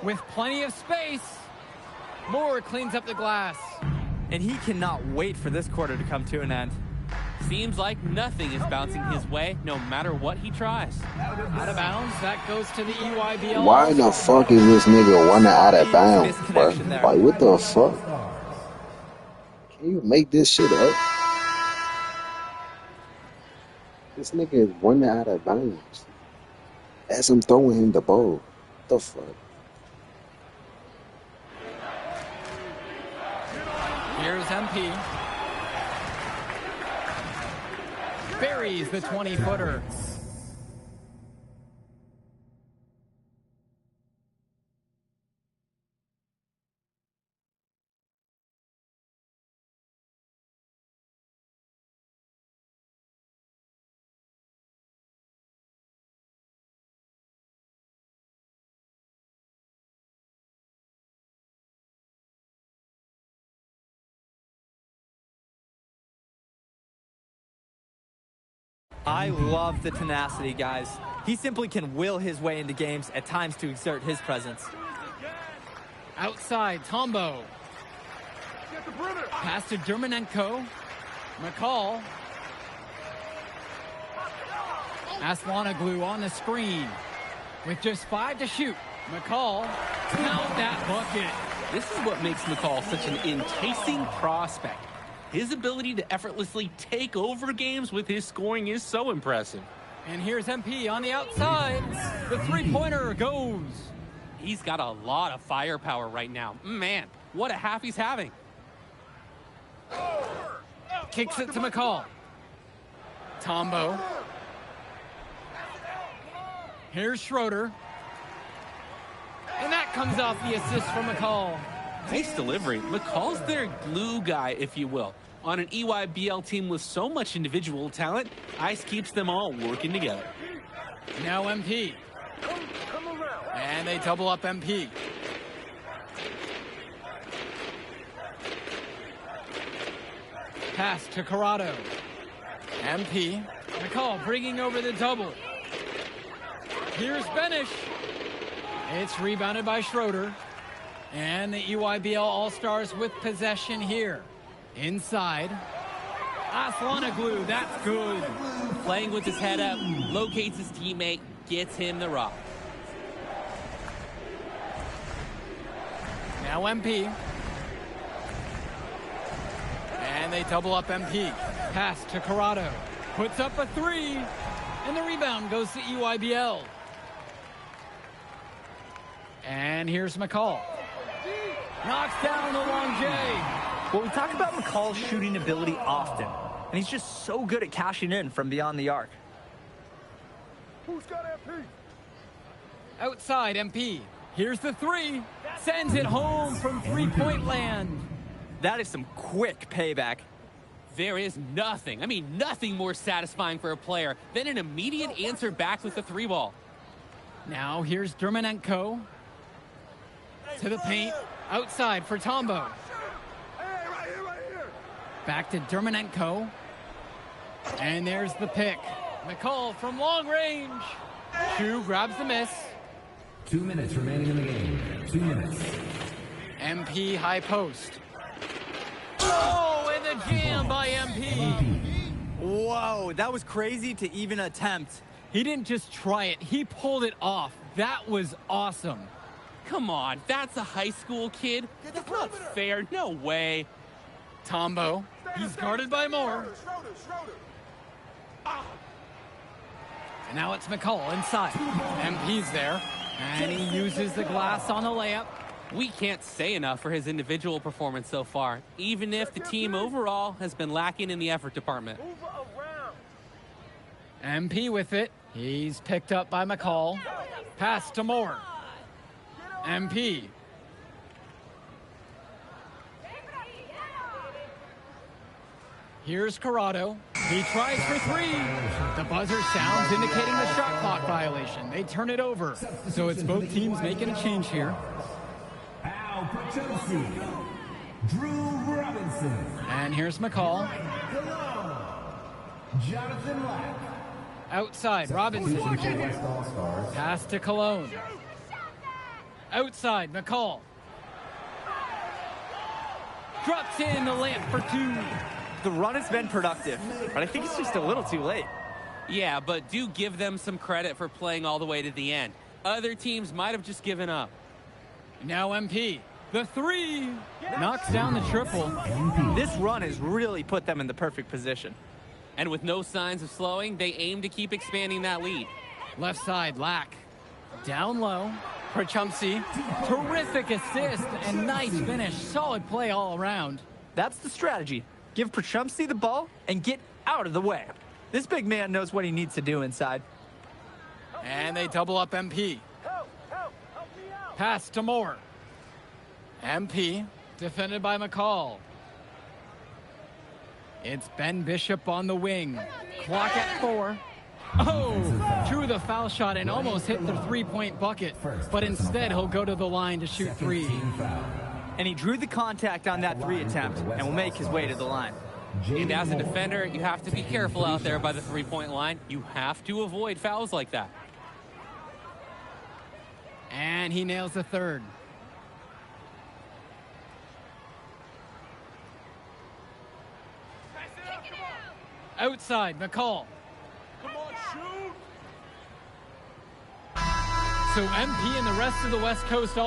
With plenty of space. Moore cleans up the glass. And he cannot wait for this quarter to come to an end. Seems like nothing is bouncing his way, no matter what he tries. Out of bounds, that goes to the EYBL. Why the fuck is this nigga running out of bounds, bro? Like, what the fuck? Can you make this shit up? This nigga is running out of bounds as I'm throwing him the ball. What the fuck? Here's MP. Buries the 20-footer. I love the tenacity, guys. He simply can will his way into games at times to exert his presence. Outside, Tombo. Pass to Dermanenko. McCall. Aslanoglu on the screen. With just 5 to shoot. McCall, count that bucket. This is what makes McCall such an enticing prospect. His ability to effortlessly take over games with his scoring is so impressive. And here's MP on the outside. The three-pointer goes. He's got a lot of firepower right now. Man, what a half he's having. Kicks it to McCall. Tombo. Here's Schroeder. And that comes off the assist from McCall. Nice delivery. McCall's their glue guy, if you will. On an EYBL team with so much individual talent, Ice keeps them all working together. Now MP. And they double up MP. Pass to Corrado. MP. McCall bringing over the double. Here's Benish. It's rebounded by Schroeder. And the EYBL All-Stars with possession here. Inside. Aslanoglu, that's good. Playing with his head up, locates his teammate, gets him the rock. Now MP. And they double up MP. Pass to Corrado. Puts up a three. And the rebound goes to EYBL. And here's McCall. Knocks down the long J. Well, we talk about McCall's shooting ability often, and he's just so good at cashing in from beyond the arc. Who's got MP? Outside MP. Here's the three. Sends it home from three-point land. That is some quick payback. There is nothing, nothing more satisfying for a player than an immediate answer back with the three ball. Now here's Dermanenko. To the paint. Outside for Tombo. Back to Dermanenko. And there's the pick. McCall from long range. Chu grabs the miss. 2 minutes remaining in the game. 2 minutes. MP high post. Oh, and the jam by MP. Whoa, that was crazy to even attempt. He didn't just try it, he pulled it off. That was awesome. Come on, that's a high school kid. That's not fair, no way. Tombo, he's guarded by Moore. And now it's McCall inside. MP's there, and he uses the glass on the layup. We can't say enough for his individual performance so far, even if the team overall has been lacking in the effort department. MP with it. He's picked up by McCall. Pass to Moore. MP. Here's Corrado. He tries for three. The buzzer sounds indicating the shot clock violation. They turn it over. So it's both teams making a change here. Al Pachosi. Drew Robinson. And here's McCall. Jonathan Lack. Outside, Robinson. Pass to Cologne. Outside, McCall. Drops in the layup for two. The run has been productive, but I think it's just a little too late. Yeah, but do give them some credit for playing all the way to the end. Other teams might have just given up. Now MP. The three. Knocks down the triple. This run has really put them in the perfect position. And with no signs of slowing, they aim to keep expanding that lead. Left side, Lack. Down low. Prachumsky. Terrific assist and nice finish. Solid play all around. That's the strategy. Give Prachumsky the ball and get out of the way. This big man knows what he needs to do inside. And they double up MP. Pass to Moore. MP defended by McCall. It's Ben Bishop on the wing. Clock at 4. Oh, drew the foul shot and almost hit the three-point bucket, but instead he'll go to the line to shoot three. And he drew the contact on that three attempt and will make his way to the line. And as a defender, you have to be careful out there by the three-point line. You have to avoid fouls like that. And he nails the third. Outside, McCall. Come on, shoot! So MP and the rest of the West Coast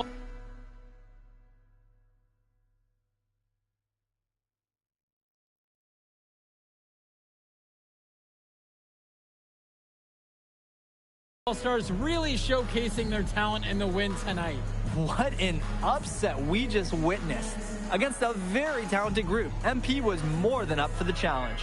All-Stars really showcasing their talent in the win tonight. What an upset we just witnessed. Against a very talented group, MP was more than up for the challenge.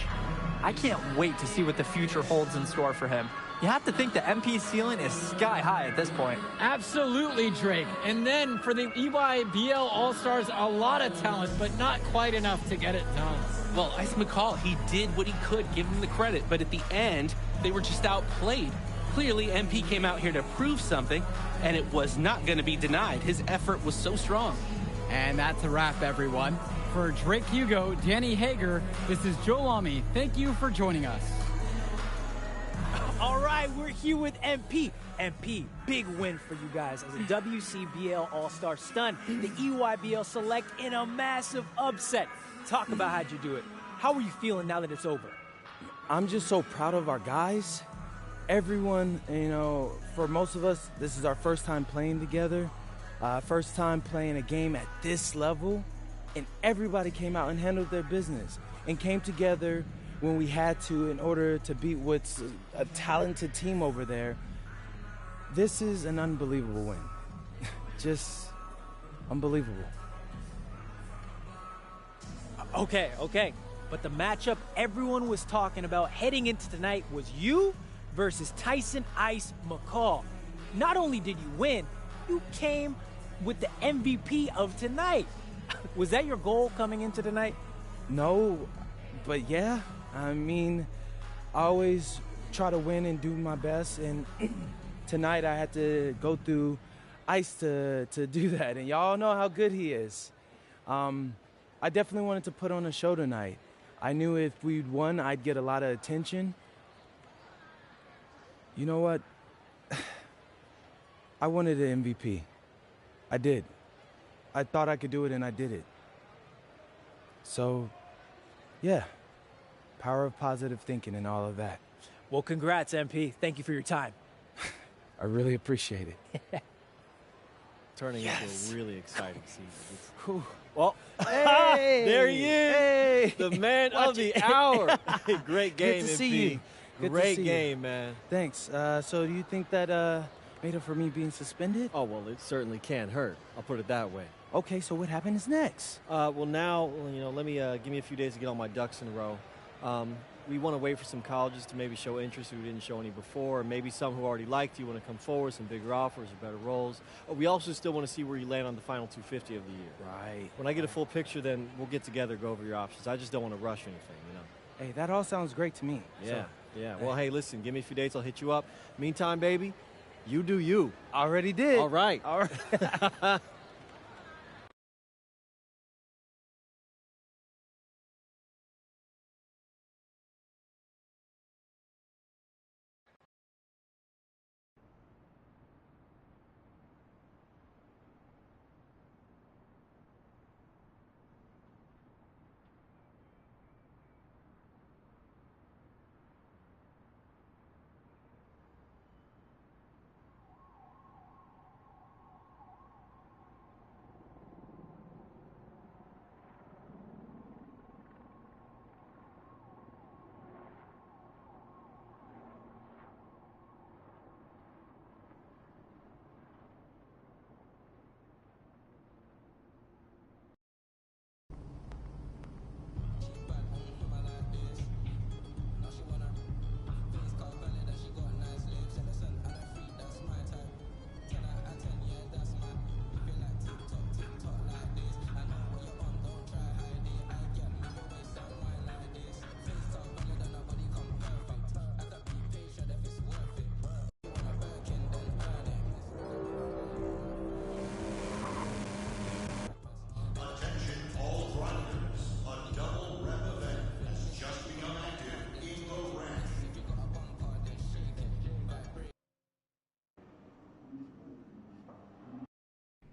I can't wait to see what the future holds in store for him. You have to think the MP's ceiling is sky high at this point. Absolutely, Drake. And then for the EYBL All-Stars, a lot of talent, but not quite enough to get it done. Well, Ice McCall, he did what he could, give him the credit, but at the end, they were just outplayed. Clearly, MP came out here to prove something, and it was not going to be denied. His effort was so strong. And that's a wrap, everyone. For Drake Hugo, Danny Hager, this is Joe Lamy. Thank you for joining us. All right, we're here with MP. MP, big win for you guys as a WCBL All-Star stun. The EYBL Select in a massive upset. Talk about how'd you do it. How are you feeling now that it's over? I'm just so proud of our guys. Everyone, you know, for most of us, this is our first time playing together. First time playing a game at this level. And everybody came out and handled their business and came together when we had to in order to beat what's a talented team over there. This is an unbelievable win. Just unbelievable. Okay. But the matchup everyone was talking about heading into tonight was you versus Tyson Ice McCall. Not only did you win, you came with the MVP of tonight. Was that your goal coming into tonight? No, but yeah. I mean, I always try to win and do my best, and tonight I had to go through Ice to do that, and y'all know how good he is. I definitely wanted to put on a show tonight. I knew if we'd won, I'd get a lot of attention. You know what? I wanted an MVP. I did. I thought I could do it, and I did it. So, yeah. Power of positive thinking and all of that. Well, congrats, MP. Thank you for your time. I really appreciate it. Turning into a really exciting season. Well, hey, there he is. Hey. The man of the hour. Great game, Good to see MP. you. Good Great to see game, you. man. Thanks. So do you think that made up for me being suspended? Oh, well, it certainly can't hurt. I'll put it that way. Okay, so what happens next? Well, now, you know, let me give me a few days to get all my ducks in a row. We want to wait for some colleges to maybe show interest who didn't show any before, or maybe some who already liked you want to come forward, some bigger offers or better roles. We also still want to see where you land on the final 250 of the year. Right. When I get a full picture, then we'll get together, go over your options. I just don't want to rush anything, you know. Hey, that all sounds great to me. Yeah, So, yeah. Well, hey, listen, give me a few dates, I'll hit you up. Meantime, baby, you do you. Already did. All right. All right.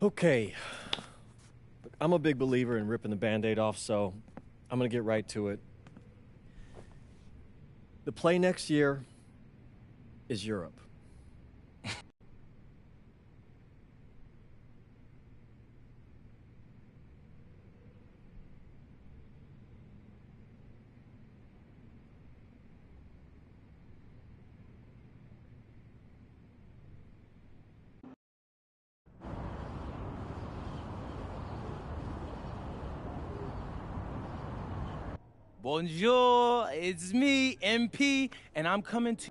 Okay. Look, I'm a big believer in ripping the Band-Aid off, so I'm going to get right to it. The play next year is Europe. Bonjour, it's me, MP, and I'm coming to...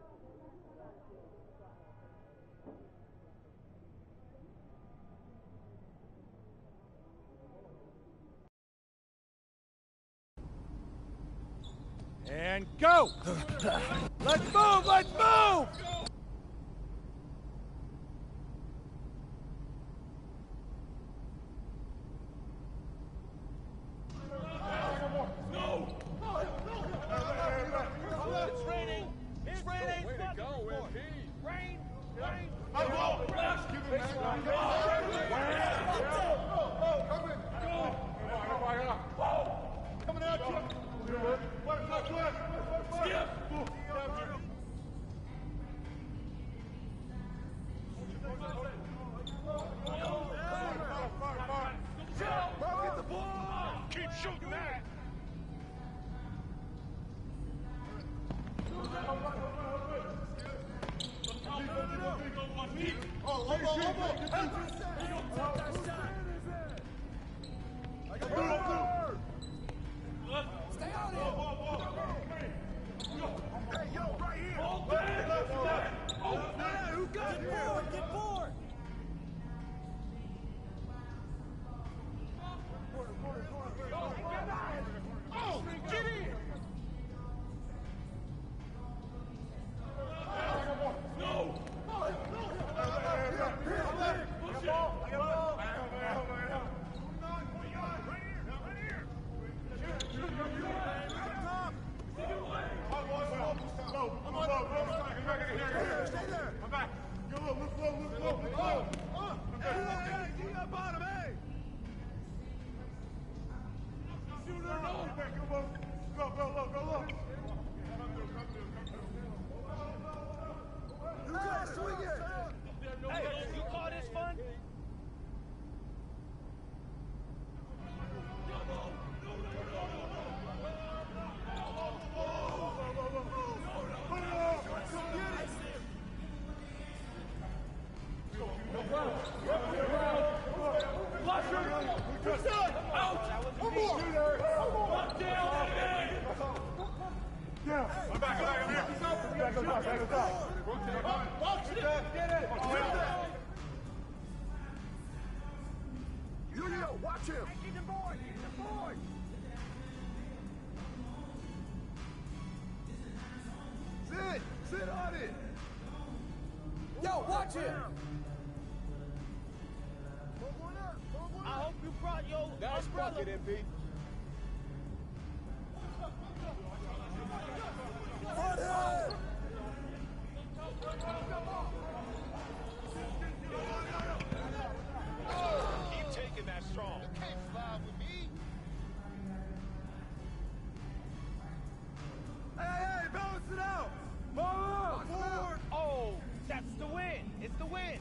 And go! Let's move! Let's move! Keep shooting that! Stay on him! Hey, yo, right here! Who got it? Get forward! Oh, get in! No! I'm back. Go low, look low, look low, look low. Hey, you got bottom, hey! Shoot her, no! Go, go low, go low. You got it, swing it! Hey, you call this fun? Watch him! Get the boy! Get the boy! Sit! Sit on it! Yo, watch him! I hope you brought your nice bucket, MP. Keep taking that strong. You can't fly with me. Hey, balance it out. Forward. Oh, that's the win. It's the win.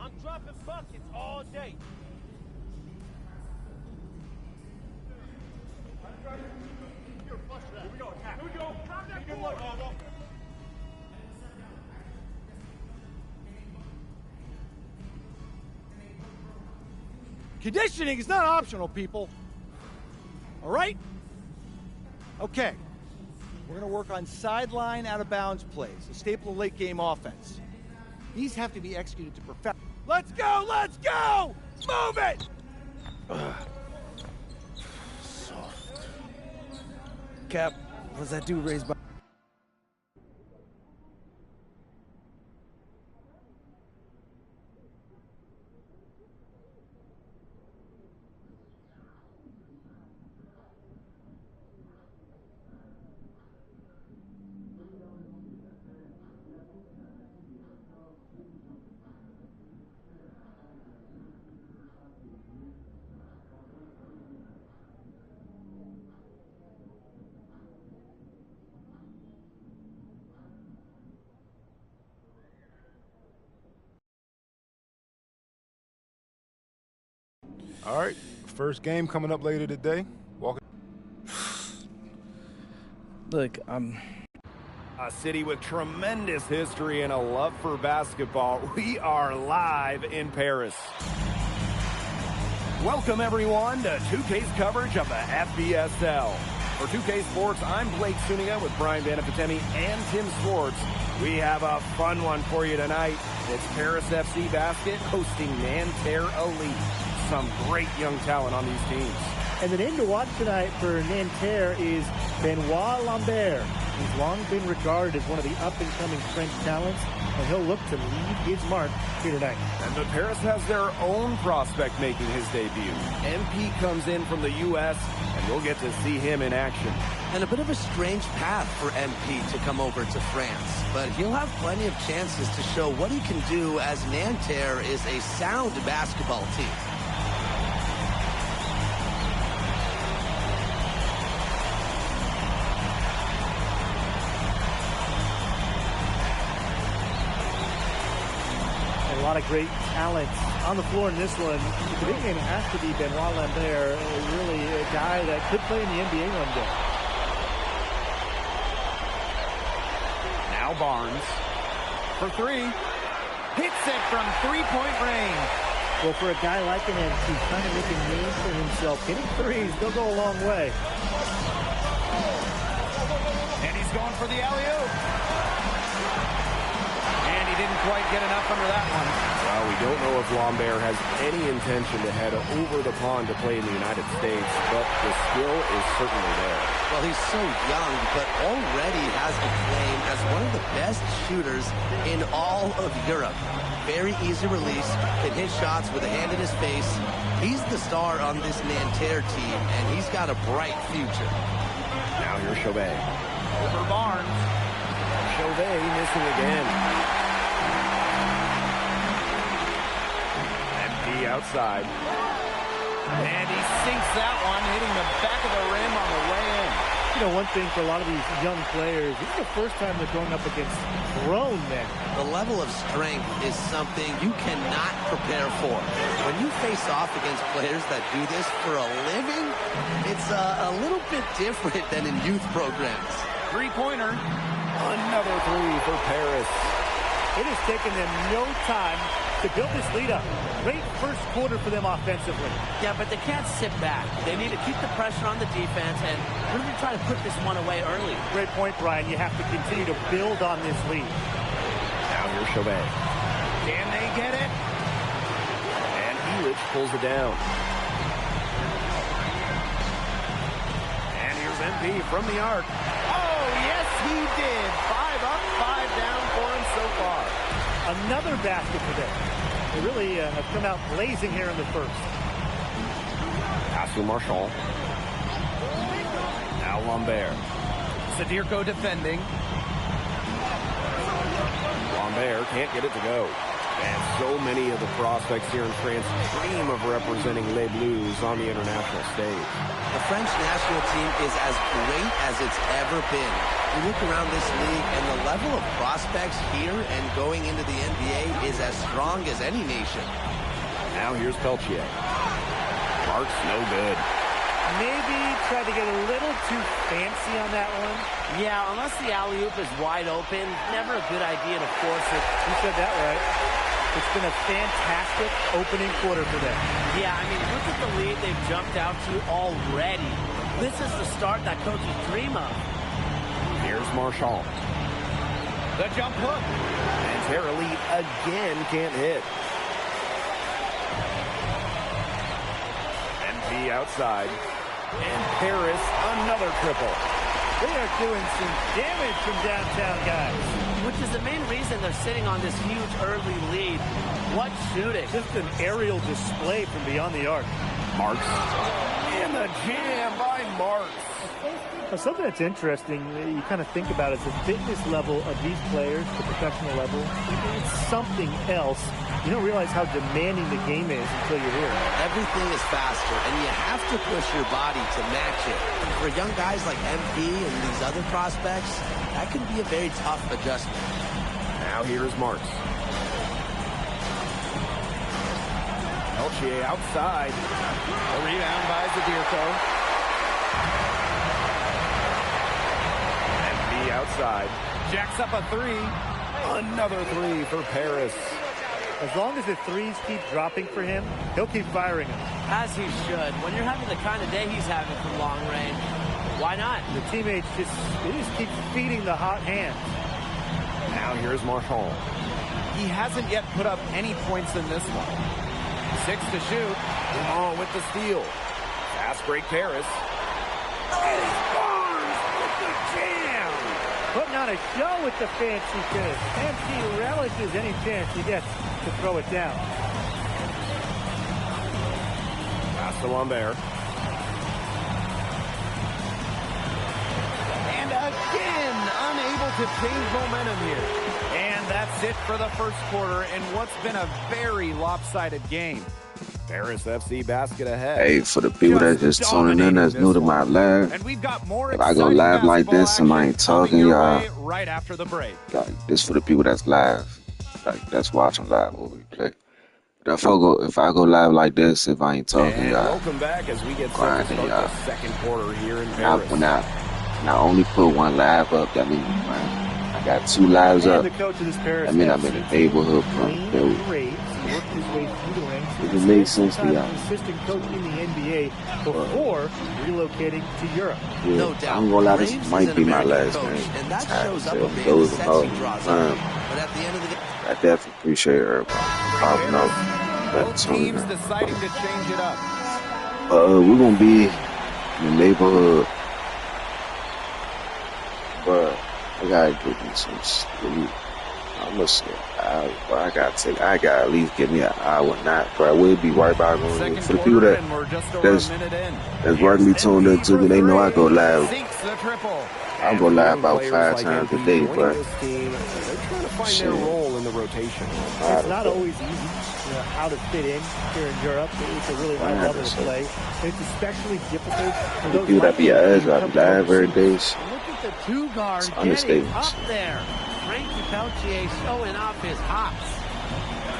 I'm dropping buckets all day. Here we go. Here we go. Calm down. Good luck, Aldo. Conditioning is not optional, people. All right? Okay. We're going to work on sideline out-of-bounds plays, a staple of late-game offense. These have to be executed to perfection. Let's go! Let's go! Move it! Soft. Cap, what's that dude raised by? All right, first game coming up later today. Look, A city with tremendous history and a love for basketball. We are live in Paris. Welcome, everyone, to 2K's coverage of the FBSL. For 2K Sports, I'm Blake Suniga with Brian Vanafitemi and Tim Swartz. We have a fun one for you tonight. It's Paris FC Basket hosting Nanterre Elite. Some great young talent on these teams. And the name to watch tonight for Nanterre is Benoit Lambert. He's long been regarded as one of the up-and-coming French talents, and he'll look to leave his mark here tonight. And the Paris has their own prospect making his debut. MP comes in from the U.S., and we'll get to see him in action. And a bit of a strange path for MP to come over to France, but he'll have plenty of chances to show what he can do as Nanterre is a sound basketball team. A lot of great talent on the floor in this one. The big name has to be Benoit Lambert, really a guy that could play in the NBA one day. Now Barnes for three. Hits it from three-point range. Well, for a guy like him, he's trying to make a name for himself. Hitting threes, they'll go a long way. And he's going for the alley-oop. And he didn't quite get enough under that one. Well, we don't know if Lambert has any intention to head over the pond to play in the United States, but the skill is certainly there. Well, he's so young, but already has a claim as one of the best shooters in all of Europe. Very easy release, can hit shots with a hand in his face. He's the star on this Nanterre team, and he's got a bright future. Now here's Chauvet. Over Barnes. Chauvet missing again. MP outside. And he sinks that one, hitting the back of the rim on the way in. You know, one thing for a lot of these young players, this is the first time they're going up against grown men. The level of strength is something you cannot prepare for. When you face off against players that do this for a living, it's a little bit different than in youth programs. Three-pointer. Another three for Paris. It has taken them no time to build this lead up. Great first quarter for them offensively. Yeah, but they can't sit back. They need to keep the pressure on the defense and really try to put this one away early. Great point, Brian. You have to continue to build on this lead. Now here's Chauvet. Can they get it? And Elitch pulls it down. And here's MP from the arc. Oh, yes, he did. 5 up, 5 down for him so far. Another basket for them. They really have come out blazing here in the first. Pass to Marchand. Now Lambert. Sadirko defending. Lambert can't get it to go. And so many of the prospects here in France dream of representing Les Bleus on the international stage. The French national team is as great as it's ever been. You look around this league, and the level of prospects here and going into the NBA is as strong as any nation. Now here's Peltier. Mark's no good. Maybe try to get a little too fancy on that one. Yeah, unless the alley-oop is wide open, never a good idea to force it. You said that right. It's been a fantastic opening quarter for them. Yeah, I mean, look at the lead they've jumped out to already. This is the start that coaches dream of. Here's Marchand. The jump hook. And Nanterre Elite again can't hit. MP outside. And Paris another triple. They are doing some damage from downtown, guys. Which is the main reason they're sitting on this huge early lead. What shooting. Just an aerial display from beyond the arc. Marks. And the jam by Marks. Now, something that's interesting, you kind of think about, is the fitness level of these players, the professional level. It's something else. You don't realize how demanding the game is until you're here. Everything is faster, and you have to push your body to match it. For young guys like MP and these other prospects, that can be a very tough adjustment. Now here's Marks. Peltier outside. The rebound by Zadirko. MP outside. Jacks up a three. Another three for Paris. As long as the threes keep dropping for him, he'll keep firing them. As he should. When you're having the kind of day he's having from long range, why not? The teammates just keep feeding the hot hands. Now here's Marchand. He hasn't yet put up any points in this one. 6 to shoot. Dumont with the steal. Fast break Paris. And Barnes with the jam. Putting on a show with the fancy finish. MC relishes any chance he gets to throw it down. Pass to Lambert. And again, unable to change momentum here. And that's it for the first quarter in what's been a very lopsided game. Paris FC basket ahead. Hey, for the people that just tuning in, that's new to my live. And we've got more if I go live like this and I ain't talking, y'all, right after the break. Like, this for the people that's live, like that's watching live what we play. If I go live like this, if I ain't talking, y'all, welcome back as we get set to start the second quarter here in Paris. When I only put one live up, that means I got 2 lives up. I mean, I'm in the neighborhood from building. It makes sense for y'all. Assistant coach in the NBA before relocating to Europe. Yeah, no doubt. I'm gonna lie, this might be my last game. And that shows up a bit as he draws up. But at the end of the day, I definitely appreciate everybody popping up. Teams deciding to change it up. We're gonna be in the neighborhood, but I gotta get me some sleep. I'm gonna say I gotta at least give me an hour nap, but I will be right back on. For the people that's regularly tuned in to me, they know I go live. I go live about 5 times a day, but find their role in the rotation. It's not always easy, how to fit in here in Europe. It's a really high level to play. It's especially difficult for those people that be at live every day. Look at the 2 guard getting up there. Frankie Peltier showing off his hops.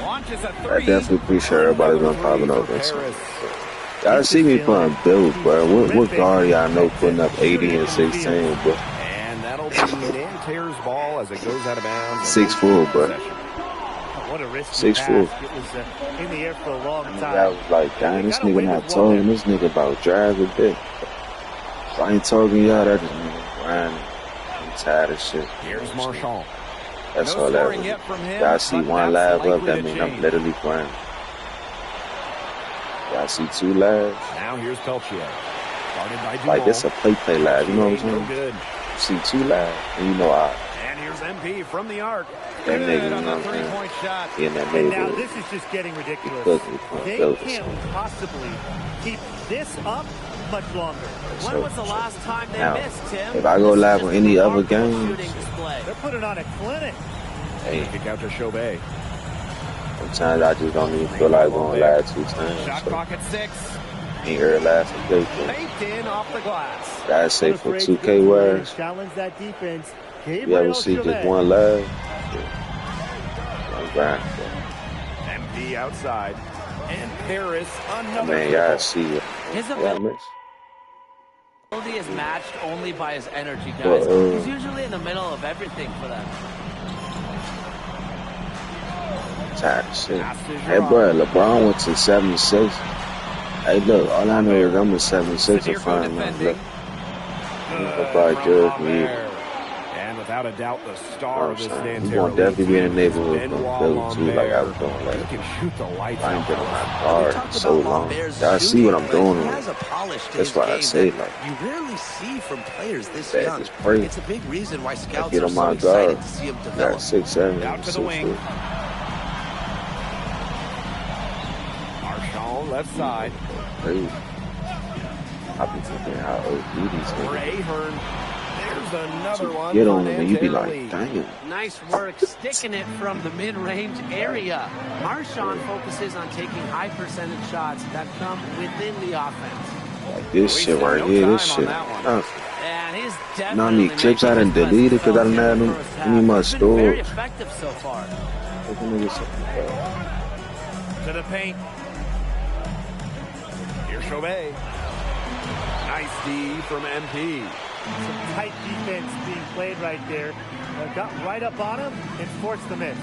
Launches a 3. I definitely appreciate everybody's been popping up. Y'all see me putting builds, bro. What guard y'all know putting up 80 and 16, bro? And that'll be Nanterre's ball as it goes out of bounds. 6'4", bro. What a risky pass. It was in the air for a long time. I was like, dang, this nigga not talking. This nigga about drive a bit. If I ain't talking y'all, that just nigga grinding. I'm tired of shit. Here's Marchand. That's all that was. Y'all see one live up, that means I'm literally grinding. Y'all see 2 lives. Now here's Peltier. Guarded by Dumont. Like it's a play live, you know what I'm saying? Good. See 2 live, and you know And here's MP from the arc. That nigga, you know on the 3-point shot. In that and now this is just getting ridiculous. They can't possibly keep this up much longer. When was the last time they missed, Tim? If I go live on any other games, they're putting on a clinic. Hey, kick out to Chauvet. Sometimes I just don't even feel like going live 2 times. Shot clock at 6. Ain't heard last play. Faked in off the glass. I say for 2K wires, challenge that defense. you ever see just one live? I'm grinding. MP outside. And Paris another. Man, y'all see it. His ability is matched only by his energy, guys. He's usually in the middle of everything for them. Tired of shit. Hey, bro, LeBron went to 76. Hey, look, all I know is I'm a 76 in front of me. Look. And without a doubt, the star of this Nanterre. You're going to definitely be in the neighborhood from Bill, too, like I was doing. Like, he can shoot the lights I ain't been on my guard in so long. Y'all see what I'm doing. That's why I say, like, you rarely see from players this young. It's a big reason why scouts are so excited to see him develop. 6'7", out to the wing. Marchand left side. Crazy. I be thinking how OD these niggas. There's another one. Get on them and you be like, damn. Nice work sticking it from the mid-range area. Marchand focuses on taking high percentage shots that come within the offense. Like this shit right here, this shit. And he's definitely know how many clips I done deleted because I done had them in my storage. Very effective so far. To the paint. Chauvet. Nice D from MP. Some tight defense being played right there. Got right up on him and forced the miss.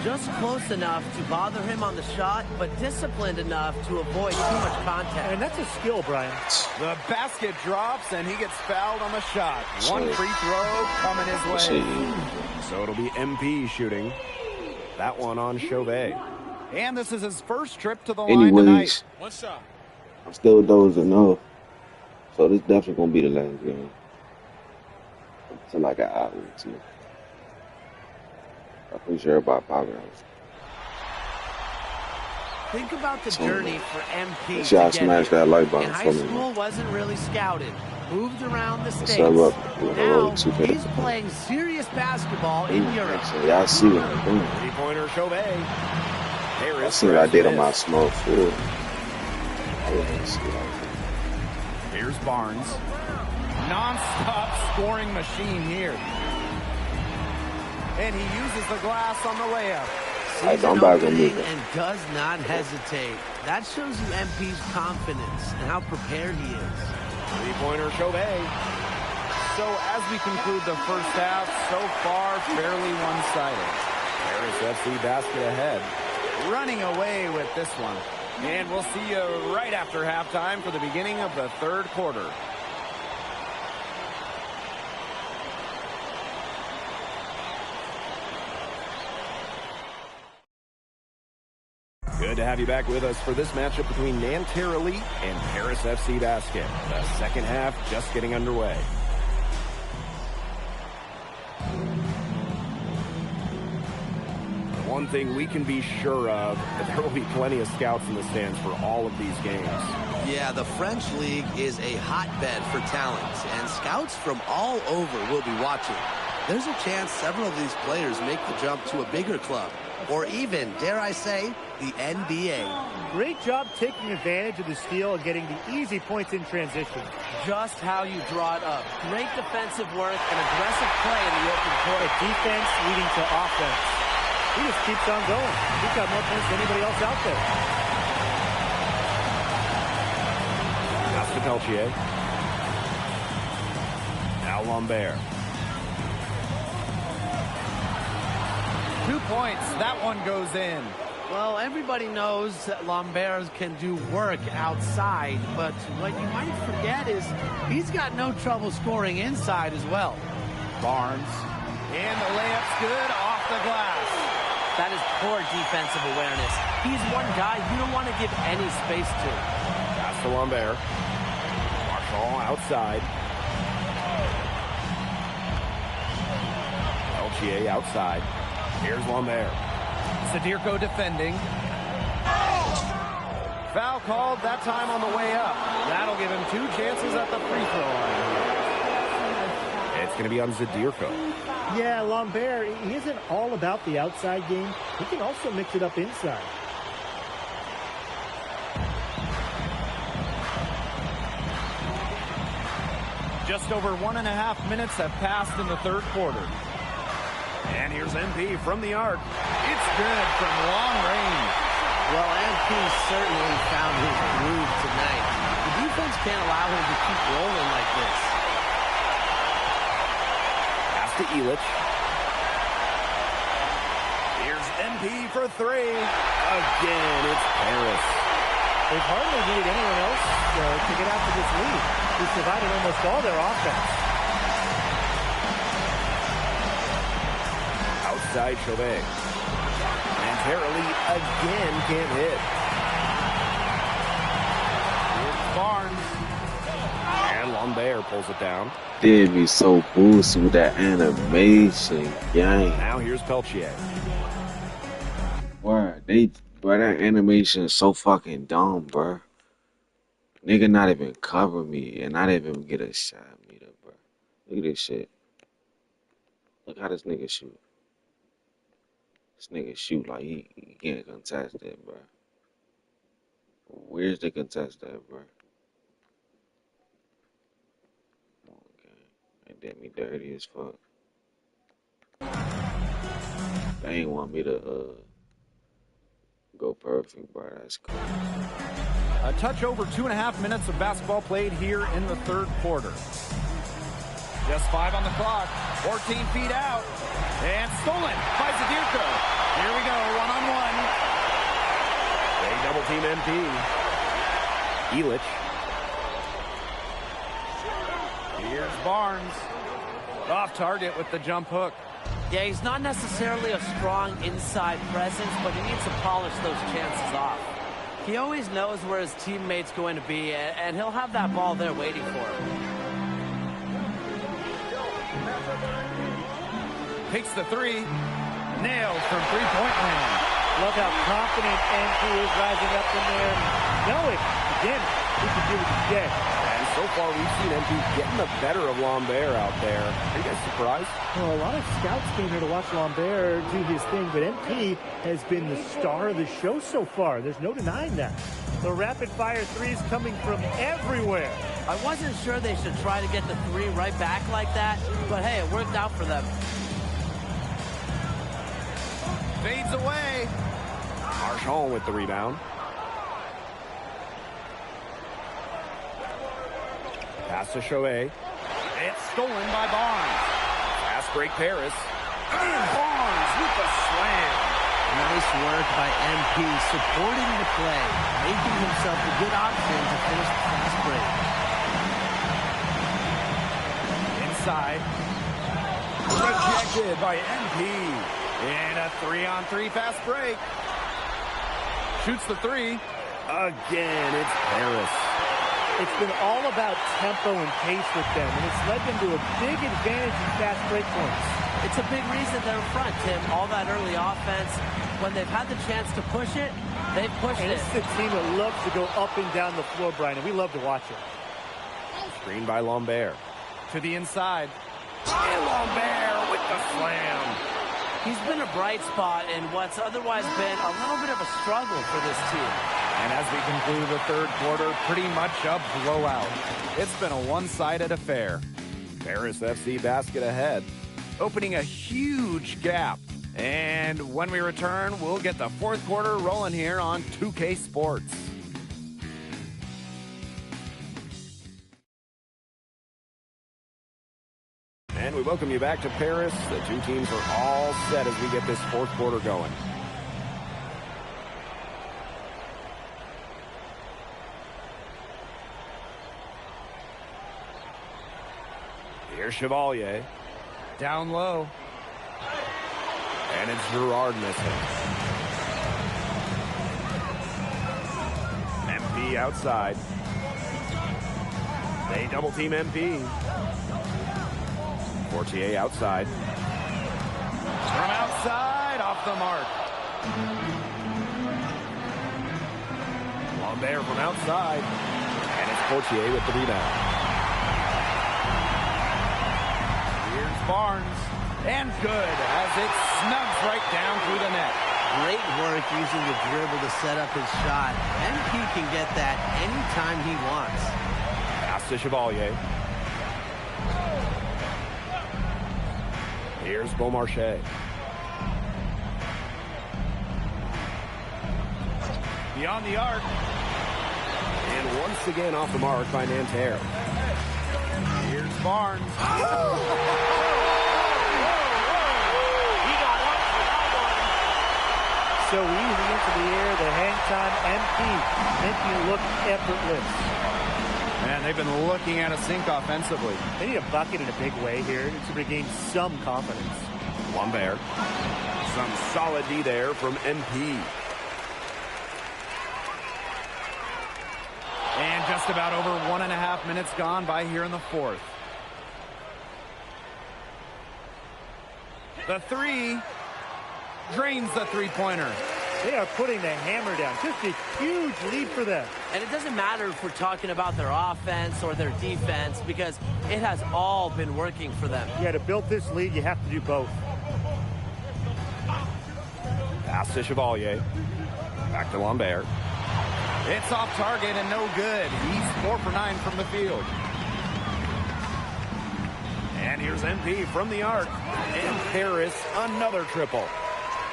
Just close enough to bother him on the shot, but disciplined enough to avoid too much contact. And that's a skill, Brian. The basket drops, and he gets fouled on the shot. One free throw coming his way. So it'll be MP shooting. That one on Chauvet. And this is his first trip to the line tonight. One shot. I'm still dozing off. So this definitely going to be the last game. To like an hour or two. I'm pretty sure about 5 hours. Think about the journey for MP. Make sure I smash that like button in for high me. school, wasn't really scouted. Moved around the states. Up. Now he's playing serious basketball in Europe. So y'all see what I'm doing. Three-pointer Chauvet. I see what I did on my small field. Here's Barnes. Non-stop scoring machine here. And he uses the glass on the layup. Season opening and does not hesitate. That shows you MP's confidence and how prepared he is. Three-pointer Chauvet. So as we conclude the first half, so far fairly one-sided. Paris FC basket ahead. Running away with this one. And we'll see you right after halftime for the beginning of the third quarter. Good to have you back with us for this matchup between Nanterre Elite and Paris FC Basket. The second half just getting underway. One thing we can be sure of, that there will be plenty of scouts in the stands for all of these games. Yeah, the French League is a hotbed for talent, and scouts from all over will be watching. There's a chance several of these players make the jump to a bigger club, or even, dare I say, the NBA. Great job taking advantage of the steal and getting the easy points in transition. Just how you draw it up. Great defensive work and aggressive play in the open court. Defense leading to offense. He just keeps on going. He's got more points than anybody else out there. Pass to Peltier. Now Lambert. 2 points. That one goes in. Well, everybody knows that Lambert can do work outside, but what you might forget is he's got no trouble scoring inside as well. Barnes. And the layup's good off the glass. That is poor defensive awareness. He's one guy you don't want to give any space to. Pass to Lambert. Marshall outside. Peltier outside. Here's Lambert. Sadirko defending. Foul called that time on the way up. That'll give him 2 chances at the free throw line. It's going to be on Sadirko. Yeah, Lambert, he isn't all about the outside game. He can also mix it up inside. Just over 1.5 minutes have passed in the third quarter. And here's MP from the arc. It's good from long range. Well, MP certainly found his groove tonight. The defense can't allow him to keep rolling like this. Pass to Elich. Here's MP for 3. Again, it's Paris. They've hardly needed anyone else to get after this lead. He's provided almost all their offense. Outside Chauvet. And Terrelli again can't hit. Here's Barnes. And Lambert pulls it down. They'd be so boosted with that animation, gang. Now here's Peltier. Bro, that animation is so fucking dumb, bro. Nigga not even cover me, and not even get a shot meter, bro. Look at this shit. Look how this nigga shoot. This nigga shoot like he can't contest that, bro. Where's the contest at, bro? Okay. They did me dirty as fuck. They ain't want me to go perfect, bro. That's cool. A touch over 2.5 minutes of basketball played here in the third quarter. Just 5 on the clock. 14 feet out. And stolen by Zadirko. Here we go, one-on-one. They double team MP. Elich. Here's Barnes. Off target with the jump hook. Yeah, he's not necessarily a strong inside presence, but he needs to polish those chances off. He always knows where his teammate's going to be, and he'll have that ball there waiting for him. Takes the three. Nails from three-point land. Love how confident MP is rising up in there, knowing, again, he can do it again. And so far, we've seen MP getting the better of Lambert out there. Are you guys surprised? Well, a lot of scouts came here to watch Lambert do his thing, but MP has been the star of the show so far. There's no denying that. The rapid-fire threes coming from everywhere. I wasn't sure they should try to get the three right back like that, but hey, it worked out for them. Fades away. Marchand with the rebound. Pass to Shohei. It's stolen by Barnes. Fast break Paris. And Barnes with the slam. Nice work by MP, supporting the play, making himself a good option to finish the fast break. Inside. Rejected by MP. And a 3-on-3 fast break. Shoots the three. Again, it's Paris. It's been all about tempo and pace with them, and it's led them to a big advantage in fast break points. It's a big reason they're in front, Tim. All that early offense, when they've had the chance to push it, they've pushed it. And it's the team that loves to go up and down the floor, Brian, and we love to watch it. Screen by Lambert. To the inside. And Lambert with the slam. He's been a bright spot in what's otherwise been a little bit of a struggle for this team. And as we conclude the third quarter, pretty much a blowout. It's been a one-sided affair. Paris FC basket ahead. Opening a huge gap. And when we return, we'll get the fourth quarter rolling here on 2K Sports. And we welcome you back to Paris. The two teams are all set as we get this fourth quarter going. Here's Chevalier. Down low. And it's Gerard missing. MP outside. They double team MP. Fortier outside. From outside, off the mark. Lambert from outside. And it's Fortier with the rebound. Here's Barnes. And good as it snugs right down through the net. Great work using the dribble to set up his shot. MP can get that anytime he wants. Pass to Chevalier. Here's Beaumarchais. Beyond the arc. And once again off the mark by Nanterre. Here's Barnes. So easy into the air, the hang time, MP making it look effortless. Man, they've been looking at a sink offensively. They need a bucket in a big way here to regain some confidence. Lambert. Some solid D there from MP. And just about over 1.5 minutes gone by here in the fourth. The three drains the three-pointer. They are putting the hammer down. Just a huge lead for them. And it doesn't matter if we're talking about their offense or their defense because it has all been working for them. Yeah, to build this lead, you have to do both. Pass to Chevalier. Back to Lambert. It's off target and no good. He's 4 for 9 from the field. And here's MP from the arc. And Paris, another triple.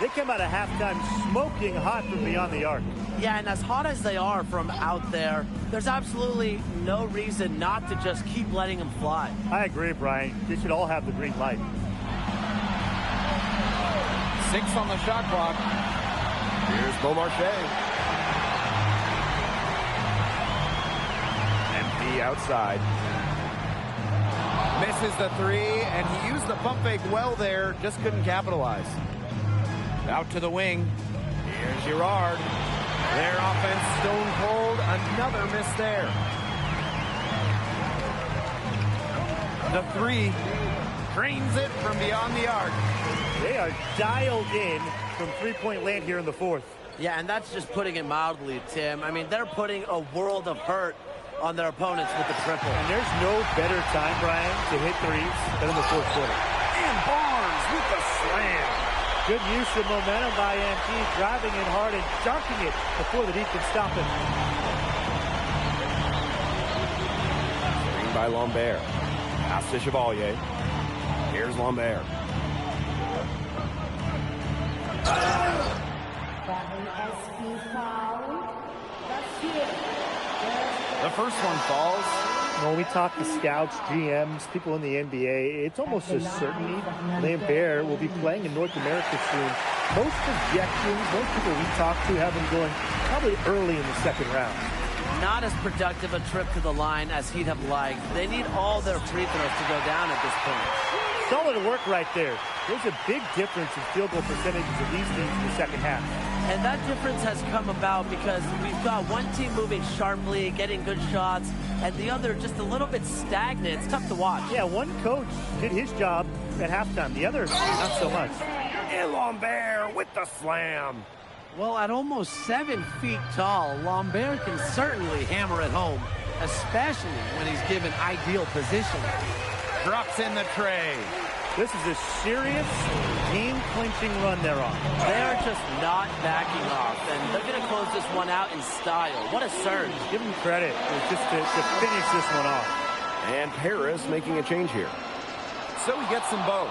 They come out of halftime smoking hot from beyond the arc. Yeah, and as hot as they are from out there, there's absolutely no reason not to just keep letting them fly. I agree, Brian. They should all have the green light. 6 on the shot clock. Here's Beaumarchais. MP outside. Misses the 3, and he used the pump fake well there, just couldn't capitalize. Out to the wing. Here's Girard. Their offense stone cold. Another miss there. The 3 drains it from beyond the arc. They are dialed in from three-point land here in the fourth. Yeah, and that's just putting it mildly, Tim. I mean, they're putting a world of hurt on their opponents with the triple. And there's no better time, Brian, to hit threes than in the fourth quarter. And Barnes with the slam. Good use of momentum by MP, driving it hard and dunking it before the D can stop it. Screen by Lambert. Pass to Chevalier. Here's Lambert. The first one falls. When we talk to scouts, GMs, people in the NBA, it's almost a certainty Lambert will be playing in North America soon. Most projections, most people we talk to have him going probably early in the second round. Not as productive a trip to the line as he'd have liked. They need all their free throws to go down at this point. Solid work right there. There's a big difference in field goal percentages of these teams in the second half. And that difference has come about because we've got one team moving sharply, getting good shots, and the other just a little bit stagnant. It's tough to watch. Yeah, one coach did his job at halftime. The other, not so much. And Lambert with the slam. Well, at almost 7 feet tall, Lambert can certainly hammer it home, especially when he's given ideal position. Drops in the tray. This is a serious game-clinching run they're on. They're just not backing off, and they're going to close this one out in style. What a surge. Give them credit just to finish this one off. And Paris making a change here. So he gets them both.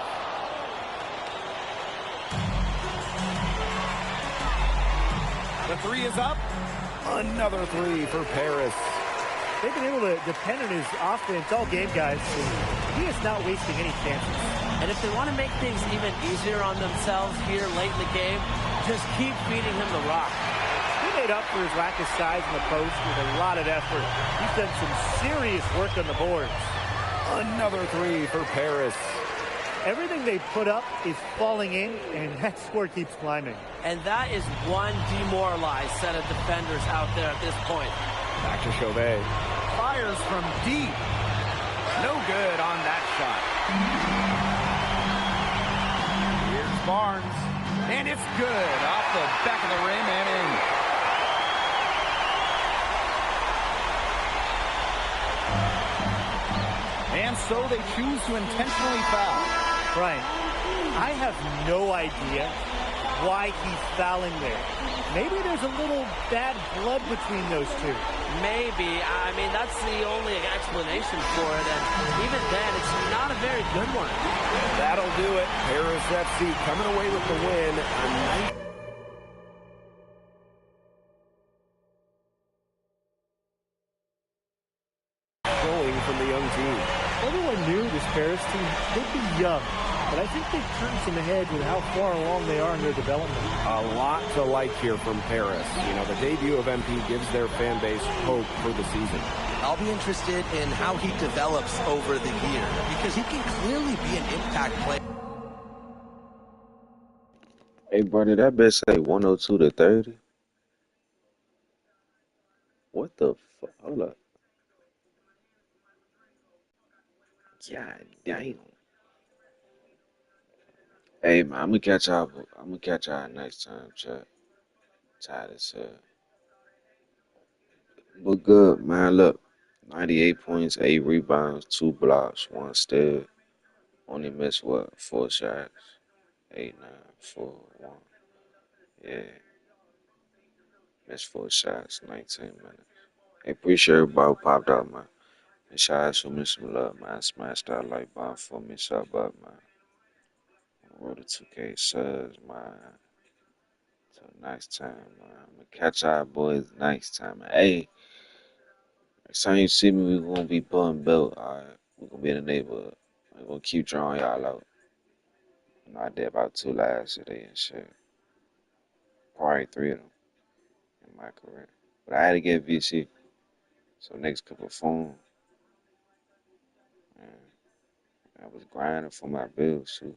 The 3 is up. Another 3 for Paris. They've been able to depend on his offense all game, guys. He is not wasting any chances. And if they want to make things even easier on themselves here late in the game, just keep feeding him the rock. He made up for his lack of size in the post with a lot of effort. He's done some serious work on the boards. Another 3 for Paris. Everything they put up is falling in, and that score keeps climbing. And that is one demoralized set of defenders out there at this point. Back to Chauvet. Fires from deep. No good on that shot. Here's Barnes. And it's good. Off the back of the rim and in. And so they choose to intentionally foul. Brian, I have no idea why he's fouling there. Maybe there's a little bad blood between those two. Maybe. I mean, that's the only explanation for it. And even then, it's not a very good one. That'll do it. Paris FC coming away with the win. A nice showing from the young team. Everyone knew this Paris team, they'd be young. But I think they've turned some ahead with how far along they are in their development. A lot to like here from Paris. You know, the debut of MP gives their fan base hope for the season. I'll be interested in how he develops over the year because he can clearly be an impact player. Hey, bro, did that bitch say 102 to 30? What the fuck? Hold up. God damn. Hey, man, I'm gonna catch y'all next time, chat. Tired as hell. But good, man. Look, 98 points, 8 rebounds, 2 blocks, 1 steal. Only missed, what, 4 shots? 8, 9, 4, 1. Yeah. Missed 4 shots, 19 minutes. Hey, appreciate everybody who popped out, man. And shout out to me some love, man. Smash that like button for me, sub up, man. Roll the 2K subs, man. Till next time, man. I'm gonna catch our boys next time. Hey, next time you see me, we gonna be pulling belt. Alright, we gonna be in the neighborhood. We gonna keep drawing y'all out. You know, I did about 2 last today and shit. Probably 3 of them in my career. But I had to get VC. So niggas could perform. And I was grinding for my bills too.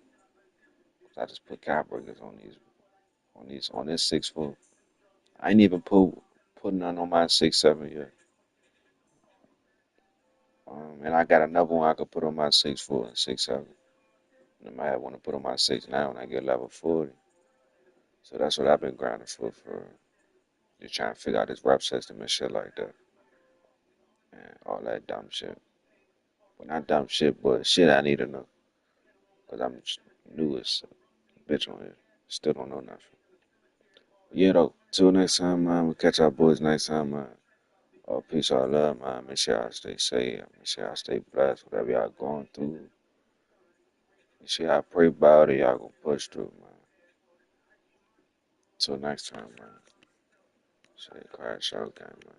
I just put cap breakers on this 6'4". I ain't even put none on my 6'7" yet. And I got another one I could put on my 6'4" and 6'7". And I might want to put on my 6'9" when I get level 40. So that's what I've been grinding for just trying to figure out this rep system and shit like that. And all that dumb shit. Well, not dumb shit, but shit I need to know. Because I'm new as a bitch on here. Still don't know nothing. Yeah, though. Till next time, man. We'll catch our boys next time, man. Peace, all love, man. Make sure y'all stay safe. Make sure y'all stay blessed. Whatever y'all going through. Make sure y'all pray about it. Y'all gonna push through, man. Till next time, man. Say crash out game, man.